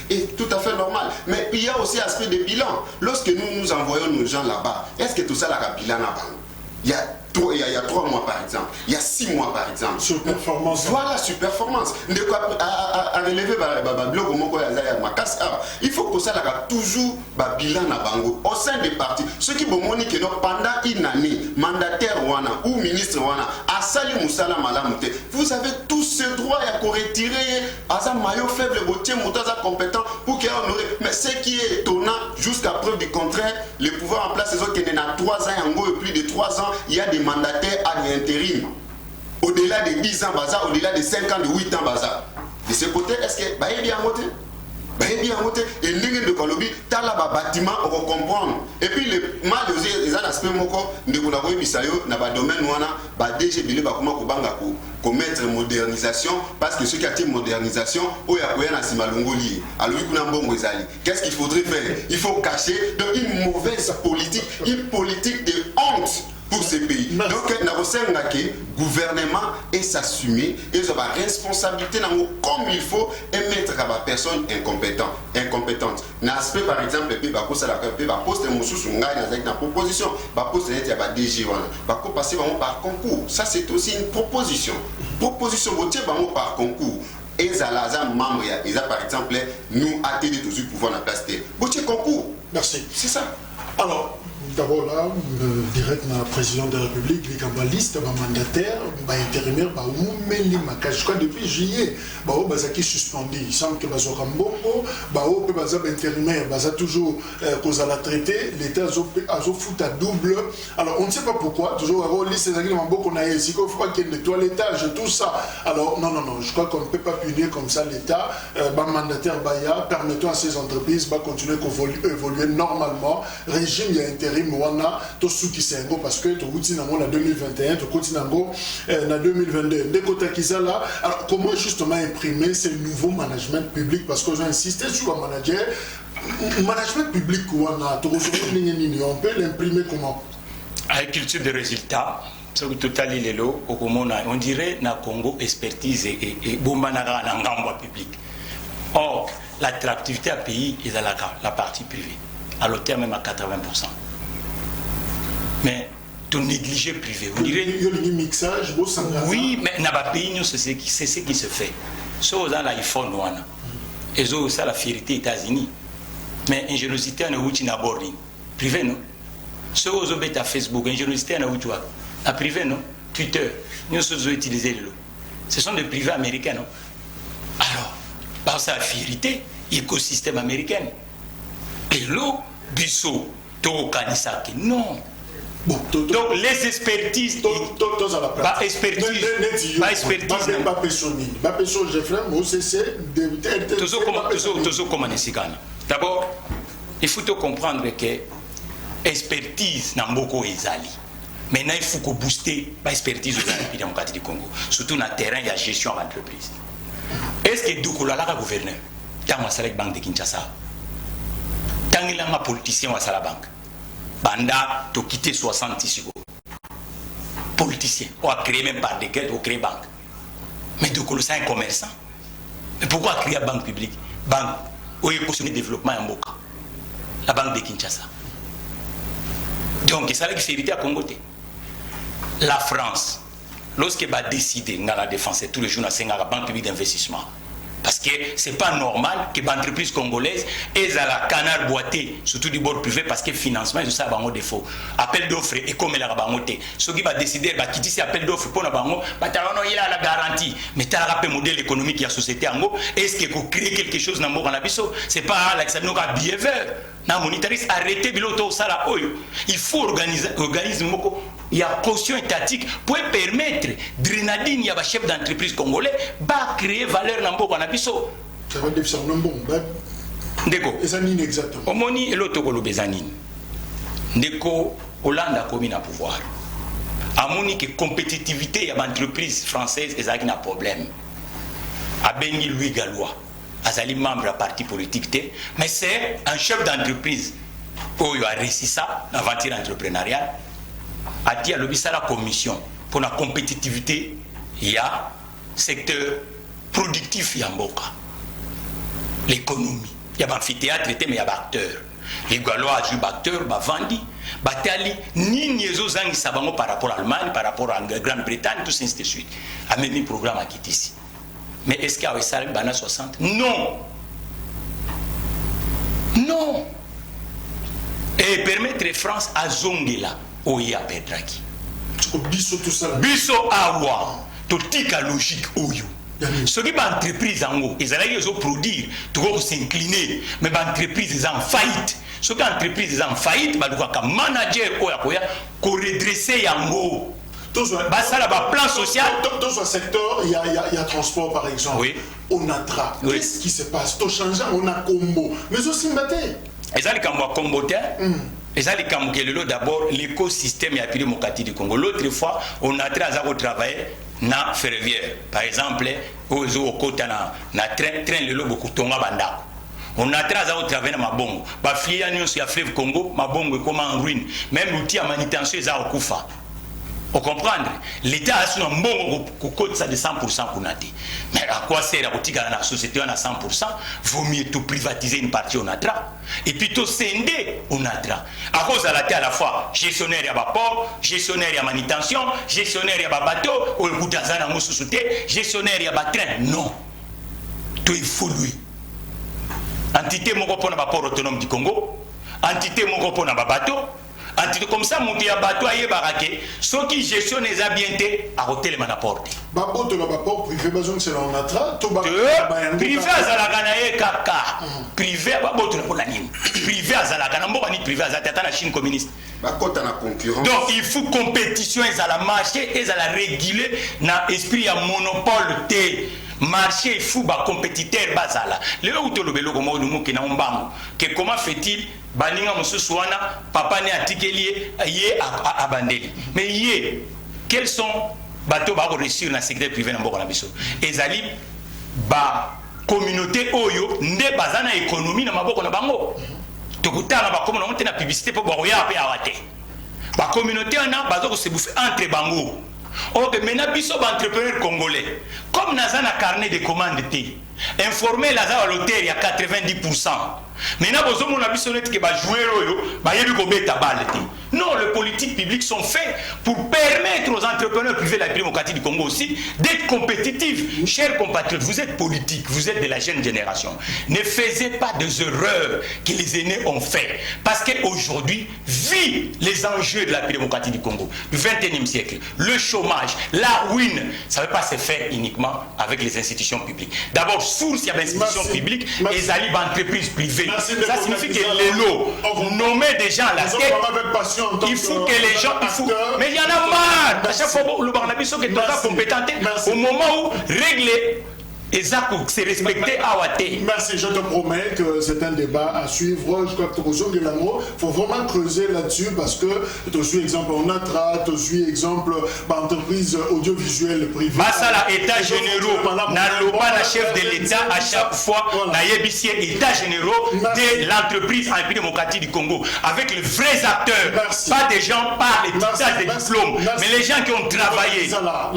est tout à fait normal. Mais il y a aussi l'aspect de bilan. Lorsque nous envoyons nos gens là-bas, est-ce que tout ça la bilan là-bas? Il y a 3 mois par exemple, il y a 6 mois par exemple. Sur performance. Voilà, sur performance. À relever il faut que ça ait toujours un bilan au sein des partis. Ceux qui vont que pendant une année, mandataire ou ministre à Sali Moussala Malamute, vous avez tous ce droit à retirer à un maillot faible, compétent pour qu'il honoré. Mais ce qui est étonnant, jusqu'à preuve du contraire, les pouvoirs en place, c'est qu'ils ont 3 ans, en gros, et plus de 3 ans, il y a des mandataires à l'intérim. Au-delà de 10 ans, au-delà de 5 ans, de 8 ans, de ce côté, est-ce que bah, il est bien voté? Et l'ingé de Kolobi, t'as là bâtiment, on va comprendre. Et puis le mal de un aspect moko, de Konakoy Bisayo, n'a pas domaine ouana, DG Bilé Bakuma Kobanga commettre modernisation, parce que ceux qui ont modernisation, alors qu'est-ce qu'il faudrait faire? Il faut cacher une mauvaise politique, une politique de honte pour ces pays. Donc, le gouvernement est s'assumer et ils ont la responsabilité comme il faut et mettre la personne incompétente. L'aspect par exemple, il va poster une proposition, il va poster une DG, il va passer par concours. Ça, c'est aussi une proposition. Proposition par concours. Et Zalaza membre, ils ont par exemple, nous atteindre toujours pouvoir la place de concours. Merci. C'est ça. Alors, d'abord là, direct dans le président de la République, les liste mandataire, intérimaire, je crois depuis juillet, qui suspendu. Il semble que Bazokambongo, intérimaire, toujours cause à la traité, l'État a foutu à double. Alors on ne sait pas pourquoi, toujours liste qu'on a ici, il faut pas qu'il y ait le toilettage, tout ça. Alors non, je crois qu'on ne peut pas punir comme ça l'État, mandataire Baya, permettant à ces entreprises de continuer à évoluer normalement. Régime, il y a intérim. Tout ce qui s'est parce que tu continues en 2021, tu continues en 2022. Alors, comment justement imprimer ce nouveau management public? Parce que j'ai insisté sur le management public, on peut l'imprimer comment? Avec culture de résultats, on dirait que le Congo expertise et bombanara dans le public. Or, l'attractivité à pays est dans la partie privée, à l'auteur même à 80%. Mais tu négliges privé. Vous direz. Mixage, oui, mais dans le pays, c'est ce qui se fait. Ce qui est l'iPhone, et ça la fierté États-Unis. Mais ingéniosité, on a eu une privé, non? Ce qui est Facebook, ingéniosité, on a eu À privé, non? Twitter, nous sommes utilisés le lot. Ce sont des privés américains, non? Alors, par sa fierté, l'écosystème américain. Et l'eau, Bissot, Tokanisaki, non. Bon, donc les expertises, pas expertise, d'abord, il faut comprendre que expertise n'a beaucoup ezali. Maintenant, il faut que booster l'expertise aux République démocratique du Congo, surtout dans le terrain, il y a gestion d'entreprise. Est-ce que Doukoula la gouverneur, tant que la banque de Kinshasa, tant que les politiciens à la banque, Banda, tu quitté 60 ici. Politicien, on a créé même par décret, on a créé banque. Mais Doukoula, c'est un commerçant. Mais pourquoi créer une banque publique? Banque, où il y a le développement en Boka. La banque de Kinshasa. Donc, c'est ça qui fait hériter à Congo. La France, lorsqu'elle va décider dans la défense, tous les jours, dans la banque publique d'investissement. Parce que ce n'est pas normal que les entreprises congolaises aient à la canard boité, surtout du bord privé, parce que le financement, c'est ça, il défaut. Appel d'offres, et comme il a bangoté. Ceux qui vont décider, ils quitter cet appel d'offres pour la bango, il a la garantie. Mais tu as un modèle économique qui a société en haut. Est-ce qu'il faut créer quelque chose dans le monde? Ce n'est pas Alexandre Biéver. Non, monétariste, arrêtez biloto sala oyo. Il faut organiser il y a caution étatique pour permettre Drenadine, il y a un chef d'entreprise congolais, va créer valeur dans le Nabiso. Ça va devenir un bon. Ndeko. Ezanine exactement. Omoni et l'autre Bezanine. Ndeko, Hollande a commis un pouvoir. Amoni que compétitivité, il y a une entreprise française, et ça a un problème. A Bengi Louis Gallois. Azali membre à parti politique, mais c'est un chef d'entreprise où il a réussi ça, l'aventure entrepreneuriale, a dit à la commission pour la compétitivité, il y a secteur productif, il y a Mboka, l'économie, il y a amphithéâtre, mais il y a acteur. Les Gallois jouent acteur, Bavandi, Batali, ni Niezo Zangi Sabango par rapport à l'Allemagne, par rapport à la Grande-Bretagne, tout ça, ainsi de suite. A même un programme à quitter ici. Mais est-ce qu'il y a eu ça avec Bana 60? Non. Non. Et permettre France à Zongela, Oya Pedraki. Biso Awa, Totika logique Oyo. Ce qui est entreprise en haut, ils allaient produire, tu vas s'incliner, mais l'entreprise est en faillite. Ce qui est entreprise est en faillite, le manager Oya pour redresser en haut. Ça là plan social. Dans ce secteur, il y a transport par exemple. Oui. On a tra. Oui. Qu'est-ce qui se passe? Tout changeant, on a combo. Mais aussi mbaté. Et ça les combo comboté. Et ça les combo d'abord l'écosystème a appelé Mokati du Congo. L'autre fois, on a travaillé na ferroviaire. Par exemple, au côté na train le lobo kutonga bandako. On a travaillé dans Mabongo. Ba flia nous sur fleuve Congo, Mabongo est comme en ruine. Même l'outil à manutention est à Okufa. Vous comprenez? L'État a un bon côté ça de 100% pour nater. Mais à quoi sert la société à 100%? Vaut mieux tout privatiser une partie au Natra et puis tout scinder au Natra. À cause de la terre à la fois gestionnaire à port, gestionnaire à manutention, gestionnaire à bateau, au Boutazana Moussouté, gestionnaire à train. Non. Tout il faut lui. Entité mon pour le port autonome du Congo, entité mon pour le bateau. Comme ça, mon dia bateau aïe baraké, ceux qui gestionnent les habiletés à hôtel man apporté. Babo de la bapor privé besoin c'est on a tra to privé azalakana e kaka. Privé babo to na nini. Privé azalakana mbo ni privé azatata na Chine communiste. Ba kota na concurrence. Donc il faut compétition et à la marché et à la réguler na esprit à monopole té. Marché fou ba compétiteur bazala. Le auto le belo comme nous qui na mbango. Que comment fait-il baninga mususu wana papa ne atikelié yé à bandeli. Mais yé quels sont bateaux ba réussir dans le secteur privé na mboka na biso. Ezali ba communauté oyo nde bazana économie na maboko na bango. Tokutana ba comme on na publicité pour boya pe awate. Ba communauté na bazo se bouffer entre bango. Or, maintenant, biso entrepreneur congolais, comme nous avons un carnet de commandes, informer la à l'hôtel, il y a 90%. Maintenant, vous avez vu que va jouer non, les politiques publiques sont faites pour permettre aux entrepreneurs privés de la démocratie du Congo aussi d'être compétitifs. Chers compatriotes, vous êtes politiques, vous êtes de la jeune génération. Ne faites pas des erreurs que les aînés ont fait. Parce qu'aujourd'hui, vu les enjeux de la démocratie du Congo du 21e siècle, le chômage, la ruine, ça ne va pas se faire uniquement avec les institutions publiques. D'abord, source, il y a des institutions publiques et les entreprises privées. Ça signifie que les lots, nommer des gens à la tête, il faut que les gens... Mais il y en a marre. À chaque fois, le Barnabiso qui est compétent, au moment où régler... Et ça pour se respecter à Ouate. Merci, je te promets que c'est un débat à suivre. Je crois que il faut vraiment creuser là-dessus parce que tu suis exemple en Atra, tu suis exemple d'entreprise audiovisuelle privée. Masala état généraux, n'a la chef de l'État à chaque fois, n'a yébissé état généraux de l'entreprise en République démocratique du Congo avec les vrais acteurs. Merci. Pas des gens par les titres des diplômes, mais les gens qui ont travaillé.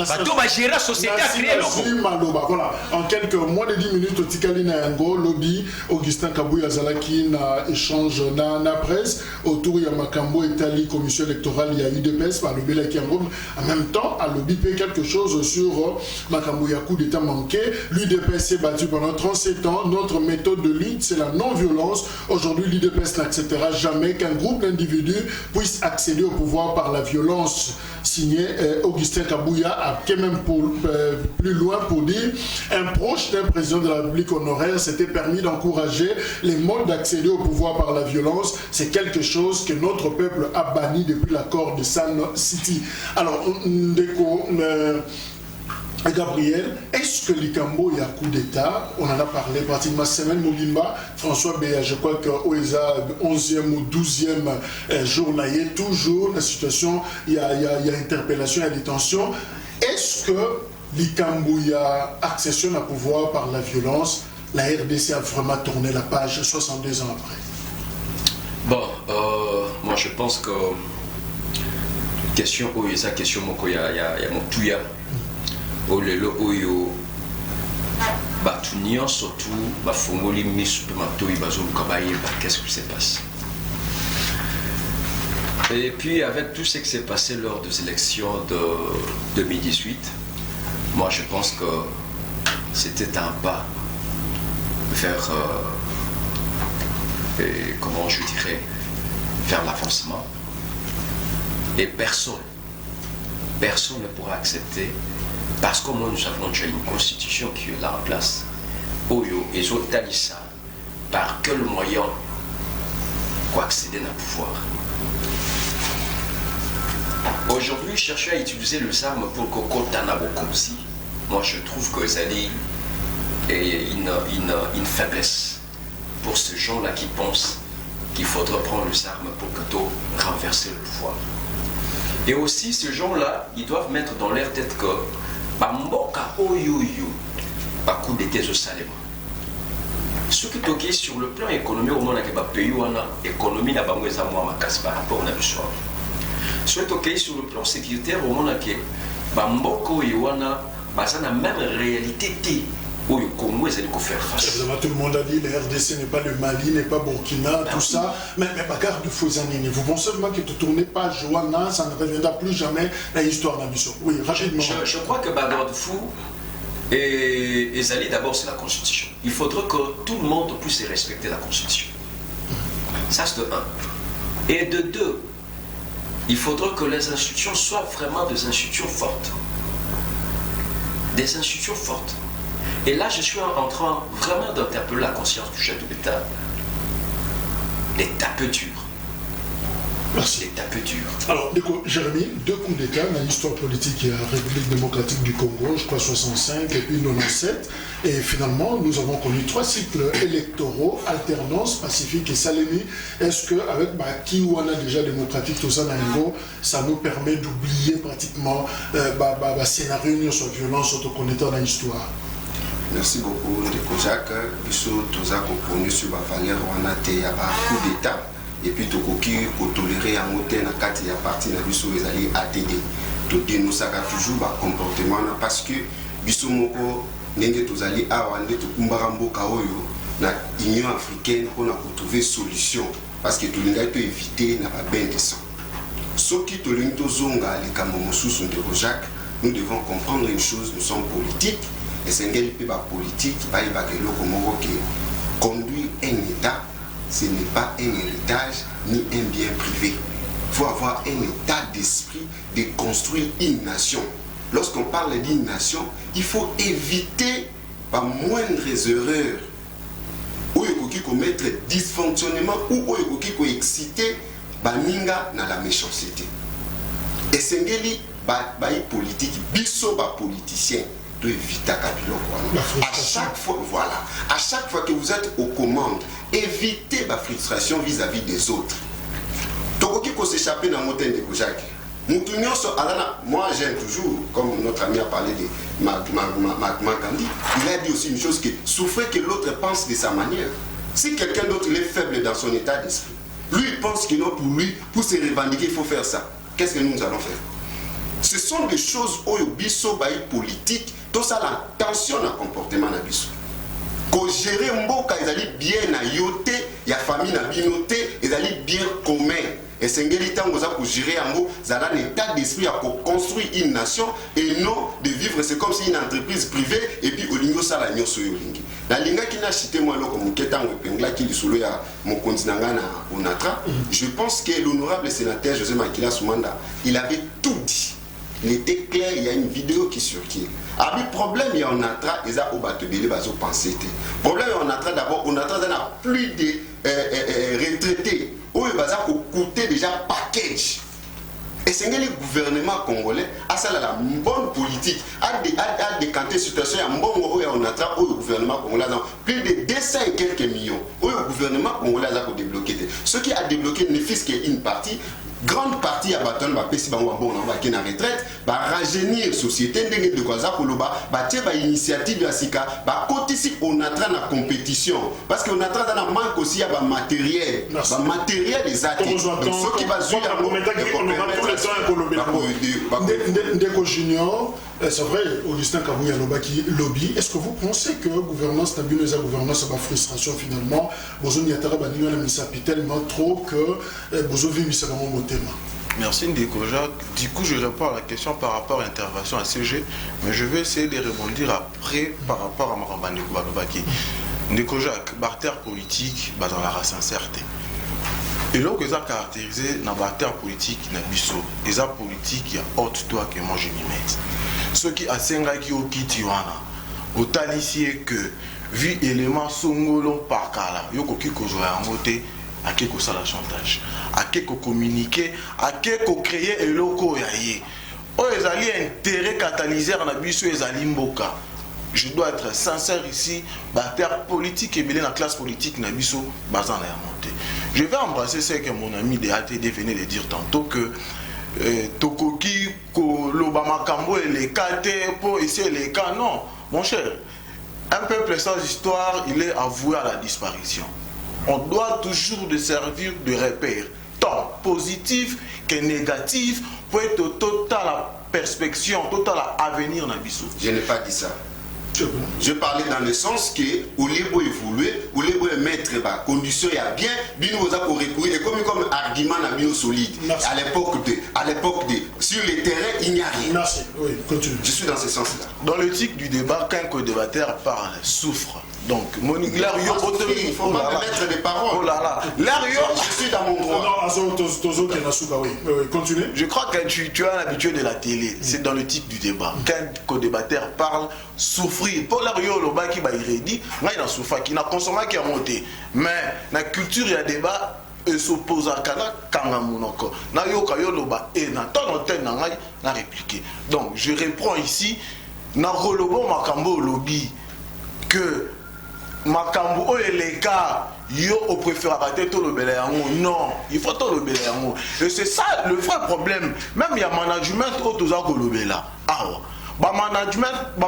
Bateau va gérer la société à créer le voilà. En quelques moins de 10 minutes, au Tikali Nayango, lobby, Augustin Kabouya Zalaki na échange na presse autour de Makambo Italie, commission électorale, il y a UDPS par le Bélaki Yango. En même temps, à lobby fait quelque chose sur Makambo Yakou d'État manqué. L'UDPS s'est battu pendant 37 ans. Notre méthode de lutte, c'est la non-violence. Aujourd'hui, l'UDPS n'acceptera jamais qu'un groupe d'individus puisse accéder au pouvoir par la violence. Signé Augustin Kabouya, a quand même plus loin pour dire un proche d'un président de la République honoraire s'était permis d'encourager les modes d'accéder au pouvoir par la violence. C'est quelque chose que notre peuple a banni depuis l'accord de San City. Alors, Ndeko, Gabriel, est-ce que l'Ikambo y a coup d'État? On en a parlé pratiquement semaine Moulimba, François Béa, je crois qu'Oesa 11e ou 12e jour naïe, toujours la situation, il y a interpellation, il y a détention. Est-ce que l'Ikambo y a accession au pouvoir par la violence? La RDC a vraiment tourné la page 62 ans après. Bon, moi je pense que question Oesa, question Moko, il y a mon touya. Olelo oyo batunion surtout bafongoli misu pe matoi bazoluka bayeba qu'est-ce qui se passe. Et puis avec tout ce qui s'est passé lors des élections de 2018, moi je pense que c'était un pas vers comment je dirais, vers l'avancement. Et personne ne pourra accepter. Parce que moi, nous avons déjà une constitution qui est là en place. Oyo et Zotalissa, par quel moyen pour accéder au pouvoir? Aujourd'hui, chercher à utiliser le SARM pour Kokotana Bokomsi, moi je trouve que ça est une faiblesse pour ces gens-là qui pensent qu'il faudra prendre le SARM pour renverser le pouvoir. Et aussi, ces gens-là, ils doivent mettre dans leur tête que Bamboka Oyoyo, Bakou d'été au Salem. Ce qui est sur le plan économique, au moins, l'économie n'a pas moins à moi ma casse par rapport à l'histoire. Ce qui est sur le plan sécuritaire, au moins, Bamboka Oyoana, ça n'a même réalité. Où le Congo est allé faire face. Évidemment, tout le monde a dit que la RDC n'est pas le Mali, n'est pas Burkina, tout ça. Mais bagarre de Fozanini, vous pensez vraiment que tu ne tournez pas Johanna, ça ne reviendra plus jamais dans l'histoire d'Abisso. Oui, rapidement. Je crois que bagarre de fou, et Zali, d'abord, c'est la Constitution. Il faudrait que tout le monde puisse respecter la Constitution. Ça, c'est de un. Et de deux, il faudrait que les institutions soient vraiment des institutions fortes. Des institutions fortes. Et là, je suis en train vraiment d'interpeller la conscience du chef de l'État. L'État peu dur. Merci. L'État peu dur. Alors, Jérémy, 2 coups d'État dans l'histoire politique de la République démocratique du Congo, je crois 65 et puis 97. Et finalement, nous avons connu 3 cycles électoraux, alternance, pacifique et Salémi. Est-ce qu'avec Kiwana déjà démocratique, tout ça, ça nous permet d'oublier pratiquement le scénario sur violence autoconnecteur dans l'histoire? Merci beaucoup, Ndeko Jacques. Puisque tous a connu sur la valeur, on a été à coup d'État. Et puis, tout ce qui est toléré en hôtel, dans le cadre parti de l'Abisso, les alliés ATD. Tout dénoncer toujours le comportement parce que, Bissou Moko, Nenge tous alliés à Wande, tout Kumbarambo Kaoyo, l'Union africaine pour trouver solution. Parce que tout le monde peut éviter n'a pas bien de sang. Ce qui tout le monde zonga les Camerounais de Rojac, nous devons comprendre une chose, nous sommes politiques et c'est une politique qui conduire un État, ce n'est pas un héritage ni un bien privé. Il faut avoir un état d'esprit de construire une nation. Lorsqu'on parle d'une nation, il faut éviter par moindres erreurs où il faut commettre dysfonctionnement ou il faut exciter baninga dans la méchanceté. Et c'est une politique, biso ba politicien doit éviter à chaque fois, voilà, à chaque fois que vous êtes aux commandes, évitez la frustration vis-à-vis des autres. Donc il faut s'échapper dans le moteur de Kojak. Moi j'aime toujours, comme notre ami a parlé de Gandhi, il a dit aussi une chose, que souffrez que l'autre pense de sa manière. Si quelqu'un d'autre est faible dans son état d'esprit, lui il pense que non, pour lui, pour se revendiquer, il faut faire ça. Qu'est-ce que nous allons faire? Ce sont des choses où biso baï politique, tout ça la tension dans le comportement de biso. Ko gérer mboka, ils allaient bien à yoté, il y a famille na binoté, ils allaient bien commun. Et c'est pour gérer un mot, ça a un état d'esprit à construire une nation et non de vivre, c'est comme si une entreprise privée et puis au lingo ça la nyo so yolingi. La linga qui n'a cité moi là comme ketan ou pengla qui solo ya mon continent na onatra, je pense que l'honorable sénateur José Makila Soumanda, il avait tout dit. Il était clair, il y a une vidéo qui circule. Ah, le problème, il y a un atra, ils ont obatobélé, ils ont pensé. Problème, il y a un atra, d'abord, on a plus de retraités. Où il va coûter déjà package. Et c'est que le gouvernement congolais a ça la bonne politique, a décanté situation, il y a un bon où on a au gouvernement congolais plus de 200 et quelques millions. Où le gouvernement congolais a débloqué. Ce qui a débloqué ne fût qu'une partie. Grande partie à bâton va passer bon on va quitter la retraite va rajeunir société de quoi ça pour le bas bâtir ba initiative ya sika ba côté ici on a train la compétition parce qu'on a train dans manque aussi à matériel des actifs donc ce qui va jouer Ndeko Junior, c'est vrai, Augustin Kabouya Lobaki lobby. Est-ce que vous pensez que gouvernance stable et gouvernance a frustration finalement, besoin yatara banino la misapi tellement trop que besoin vivre misalement mon thème. Merci Ndeko Jacques. Du coup, je réponds à la question par rapport à l'intervention à CG, mais je vais essayer de rebondir après par rapport à Maramba Ndeko Lobaki. Ndeko Jacques, barrière politique, dans la sincérité. Et là, ils ont caractérisé dans la bataille politique, dans biso, ils ont politique, il y a autre toi que moi je m'y mette. Ceux qui ont senga qui ont quitté au talicier que, vu élément songolo par kala, yoko qui ko jouer en moté, à qui ko ça la chantage, à qui ko communiquer, à qui ko créer et loko yaye. Oh, ils allaient intérêt catalyseur dans biso, ils allaient mboka. Je dois être sincère ici, bataille politique et bien la classe politique dans biso, bazan la monté. Je vais embrasser ce que mon ami de ATD venait de dire tantôt que Tokoki, l'Obama Kambo et les KT pour essayer les cas. Non, mon cher, un peuple sans histoire, il est avoué à la disparition. On doit toujours de servir de repère, tant positif que négatif, pour être total à perspection, total à avenir dans Bissou. Je n'ai pas dit ça. Je parlais dans le sens que au lieu d'évoluer, au lieu de mettre la condition et bien, bien vous avez recourir et comme argument à bien solide. À l'époque de sur le terrain il n'y a rien. Merci. Oui, continue. Je suis dans ce sens-là. Dans l'éthique du débat, quand un co-débatteur parle, souffre. Donc, il faut pas mettre des paroles. Oh là là. Je suis dans mon droit. Continue. Je crois que tu as l'habitude de la télé. C'est dans l'éthique du débat. Quand un co-débatteur parle, souffrir. Pour l'ario, le bas qui va y redire, il a souffert, qui n'a consommé, qui a monté. Mais la culture, il y a débat. Et s'oppose à Kana, Kangamunoko. Na yoka yoloba et na ton hôtel n'a répliqué. Donc, je reprends ici, na rolobo makambo lobby que makambo et les cas yo au préféré tout le béléango. Non, il faut tout le béléango. Et c'est ça le vrai problème. Même il y a management autour de l'obéla. Ah, ba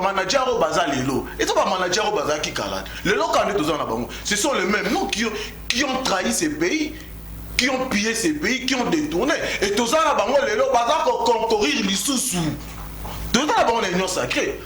manager au bazar lelo et ça ba manager au bazar qui calade lelo quand on est tous en abango ce sont les mêmes nous qui ont trahi ces pays, qui ont pillé ces pays, qui ont détourné et tous en abango lelo bazar pour concourir l'issoussou tout ça ba on est union sacrée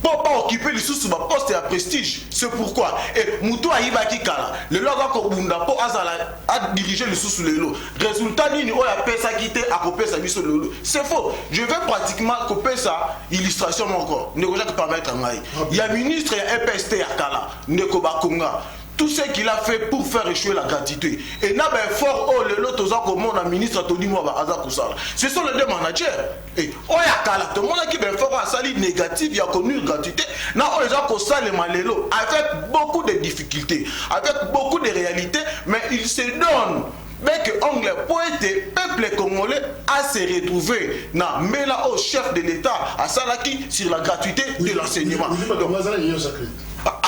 pour pas occuper les sous ma poste et à prestige. C'est pourquoi. Et Moutou Aïba Kikala, le logo Kobunda pour a dirigé les sous les lots. Résultat, Nini Oya Pesa quitté à couper sa vie sur le lot. C'est faux. Je vais pratiquement couper ça, illustration encore. Ne pas permettre à Maï. Il y a ministre, il y a EPST à Kala, Nekoba Konga. Tout ce qu'il a fait pour faire échouer la gratuité. Et n'a pas fort, oh, le lot, comme on ministre, ce sont les deux managers. Et Oyakala, tout le monde qui est fort à salir négatif, il y a connu gratuité. Non, on les a constaté les malélos avec beaucoup de difficultés, avec beaucoup de réalités, mais il se donne. Mais que anglais poète, peuple congolais a se retrouvé mais là au chef de l'État à Salaki sur la gratuité de l'enseignement. Il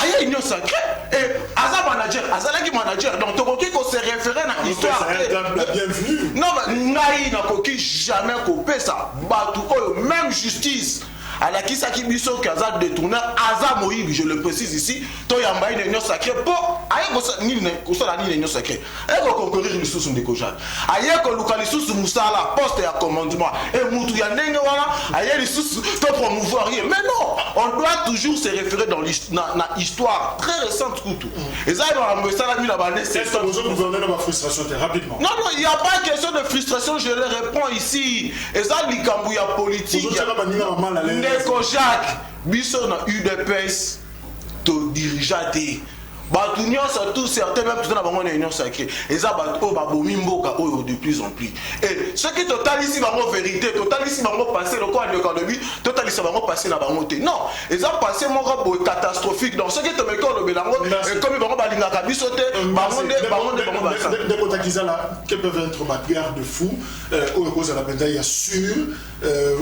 y a une union sacrée et Aza manager, Azalaki manager, donc Tokoki qu'on se référait à l'histoire. Non, mais Naï n'a coquille jamais coupé ça. Même justice. À la qui s'acquitte du saut qu'Azad détourné, Azad Moïb, je le précise ici, Toyamba une union sacrée pour ailleurs ni l'union sacrée. Et qu'on concourir les sous de Kojak. Ailleurs qu'on localise sous Moussala, poste et à commandement. Et Moutou Yanengawana, ailleurs les sous pour promouvoir rien. Mais non, on doit toujours se référer dans l'histoire très récente. Et ça, dans la Moussala, c'est est-ce que vous avez gouverné ma frustration rapidement? Non, il n'y a pas de question de frustration, je le réponds ici. Et ça, l'Ikambouya politique. Ndeko Jacques, biso na UDPS, to dirigeate. Batunion, ça tout certains, même tout dans la union sacrée. Et ça, de plus en plus. Et ce qui total ici, va vérité, total ici, va passer le quoi de l'économie, total ici, va passer la banque. Non, et ça, passer mon rap catastrophique. Donc, ce qui te met le bélango, et comme ils vont pas l'inga kabisote, quels peuvent être ma garde fou, au cause de la bataille sûr,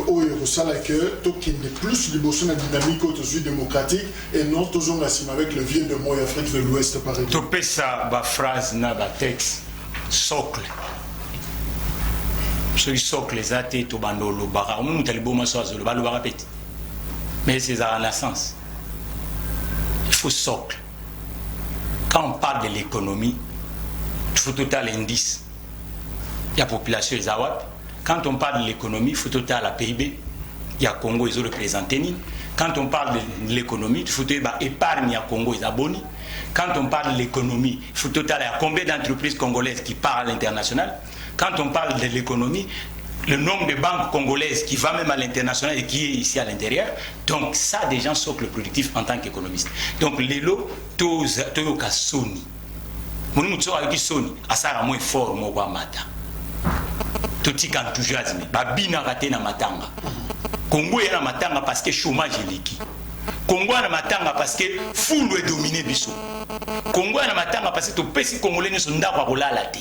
au Yerusala que, tout qui n'est plus l'émotion de la dynamique autour démocratique, et non toujours avec le vieux de Moy Afrique. De l'Ouest par exemple. Topé ça, ma phrase, na ba texte, socle. Ce socle, les athées, tout bando, le bara, on nous talibo massoise, le balo barapet. Mais c'est à la sens. Il faut socle. Quand on parle de l'économie, il faut total indice. Il y a population les Awap. Quand on parle de l'économie, il faut total la PIB. Il y a Congo, ils ont représenté. Quand on parle de l'économie, il faut total épargne à Congo, ils abonnent. Quand on parle de l'économie, il faut total à combien d'entreprises congolaises qui partent à l'international. Quand on parle de l'économie, le nombre de banques congolaises qui va même à l'international et qui est ici à l'intérieur. Donc ça, des gens socle productif en tant qu'économiste. Donc les lots, tous les Sony. Mon nom avec Sony, à ça moins fort, moi mata. Tout petit enthousiasme, babina raté na matanga. Congo est na matanga parce que chômage est liquide. Congo na matanga parce que foule est dominé biso. Congo na matanga parce que tout pesi congolais ne sont pas pour la laté.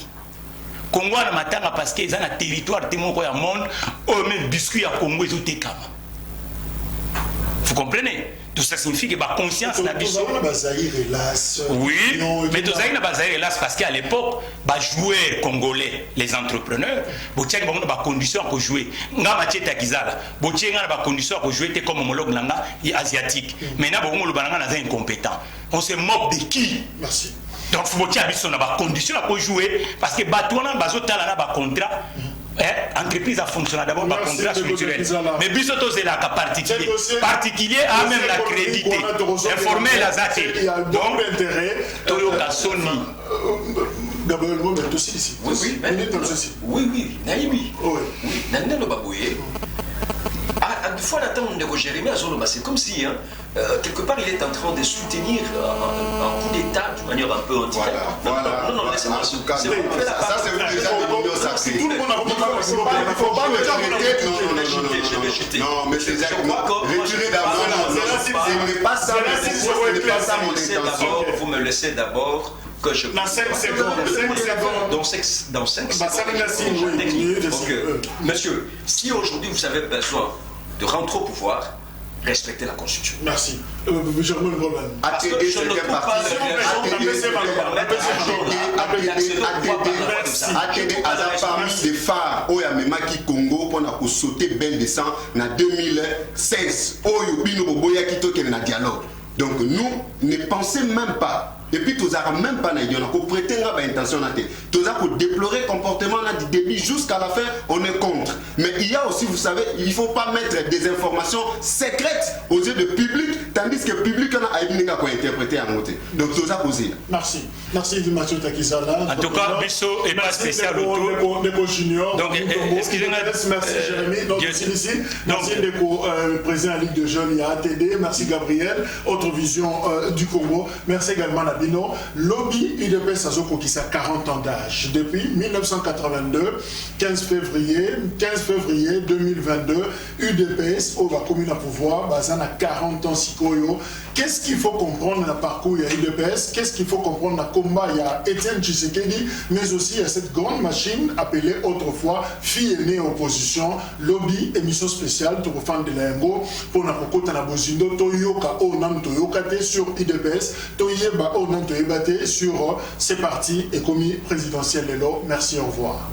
Congo na matanga parce que ils ont un territoire témoin quoi monde au même biscuit à Congo ils ont été kama. Vous comprenez? Tout ça signifie que la conscience n'a pas oui, mais tout ça n'a pas hélas parce qu'à l'époque, les joueurs congolais, les entrepreneurs, ils ont des conditions pour jouer. Ils ont des conditions pour jouer comme homologue asiatique. Maintenant, ils sont incompétents. On se moque de qui? Merci. Donc, il faut que nous ayons des conditions pour jouer parce que les contrat. Entreprise a fonctionné d'abord par contrat structurel. Mais bisoto c'est là particulier. Particulier a même la crédité. Informer la ZAT. Donc, Toyoka Sony. Gabriel Mohamed aussi ici. Oui, Naïmi. Oui, Nandelo Babouye. Des fois, c'est comme si, quelque part, il est en train de soutenir un coup d'État d'une manière un peu handicapée. Non, laissez-moi. Ça, c'est déjà l'union sacrée. Tout le monde a il ne faut pas me traiter. Non, mais c'est retirez d'abord. Ce n'est pas ça mon intention. Vous me laissez d'abord. Que je dans 5 secondes. Dans 5 secondes. Monsieur, si aujourd'hui vous avez besoin de rentrer au pouvoir, respectez la Constitution. Merci. Germain Goldman. Parce que je ne trouve pas parmi des phares au Yamemaki Congo pour sauter bel de sang en 2016. Au Yubino Boboya qui toque dans dialogue. Donc nous ne pensons même pas et puis tu n'as même pas prétendre intention tu as déplorer comportement du début jusqu'à la fin, on est contre. Mais il y a aussi, vous savez, il ne faut pas mettre des informations secrètes aux yeux du public, tandis que le public a interprété à monter. Donc tu as posé. Merci. Merci Mathieu Takizala. En tout cas, Bisso n'est pas spécial autour. Donc, excusez-moi. Merci Jérémy. Donc, merci président de la Ligue de Jeunes, il y a ATD. Merci Gabriel, Autre Vision du Congo. Merci également Nabino. Lobby UDPS Sazoko qui a 40 ans d'âge. Depuis 1982, 15 février 2022, UDPS, au va commune à pouvoir, basé à 40 ans Sikoyo. Qu'est-ce qu'il faut comprendre dans le parcours de l'UDPS? Qu'est-ce qu'il faut comprendre dans le combat? Il y a Étienne Tshisekedi, mais aussi il y a cette grande machine appelée autrefois fille aînée opposition, lobby, émission spéciale, pour les fans de l'Aingo, pour la Kokota na Bozindo, Toyoka Onam Toyokate sur UDPS, Toyeba Onam Toyebate sur ces partis et commis présidentiels de l'eau. Merci, au revoir.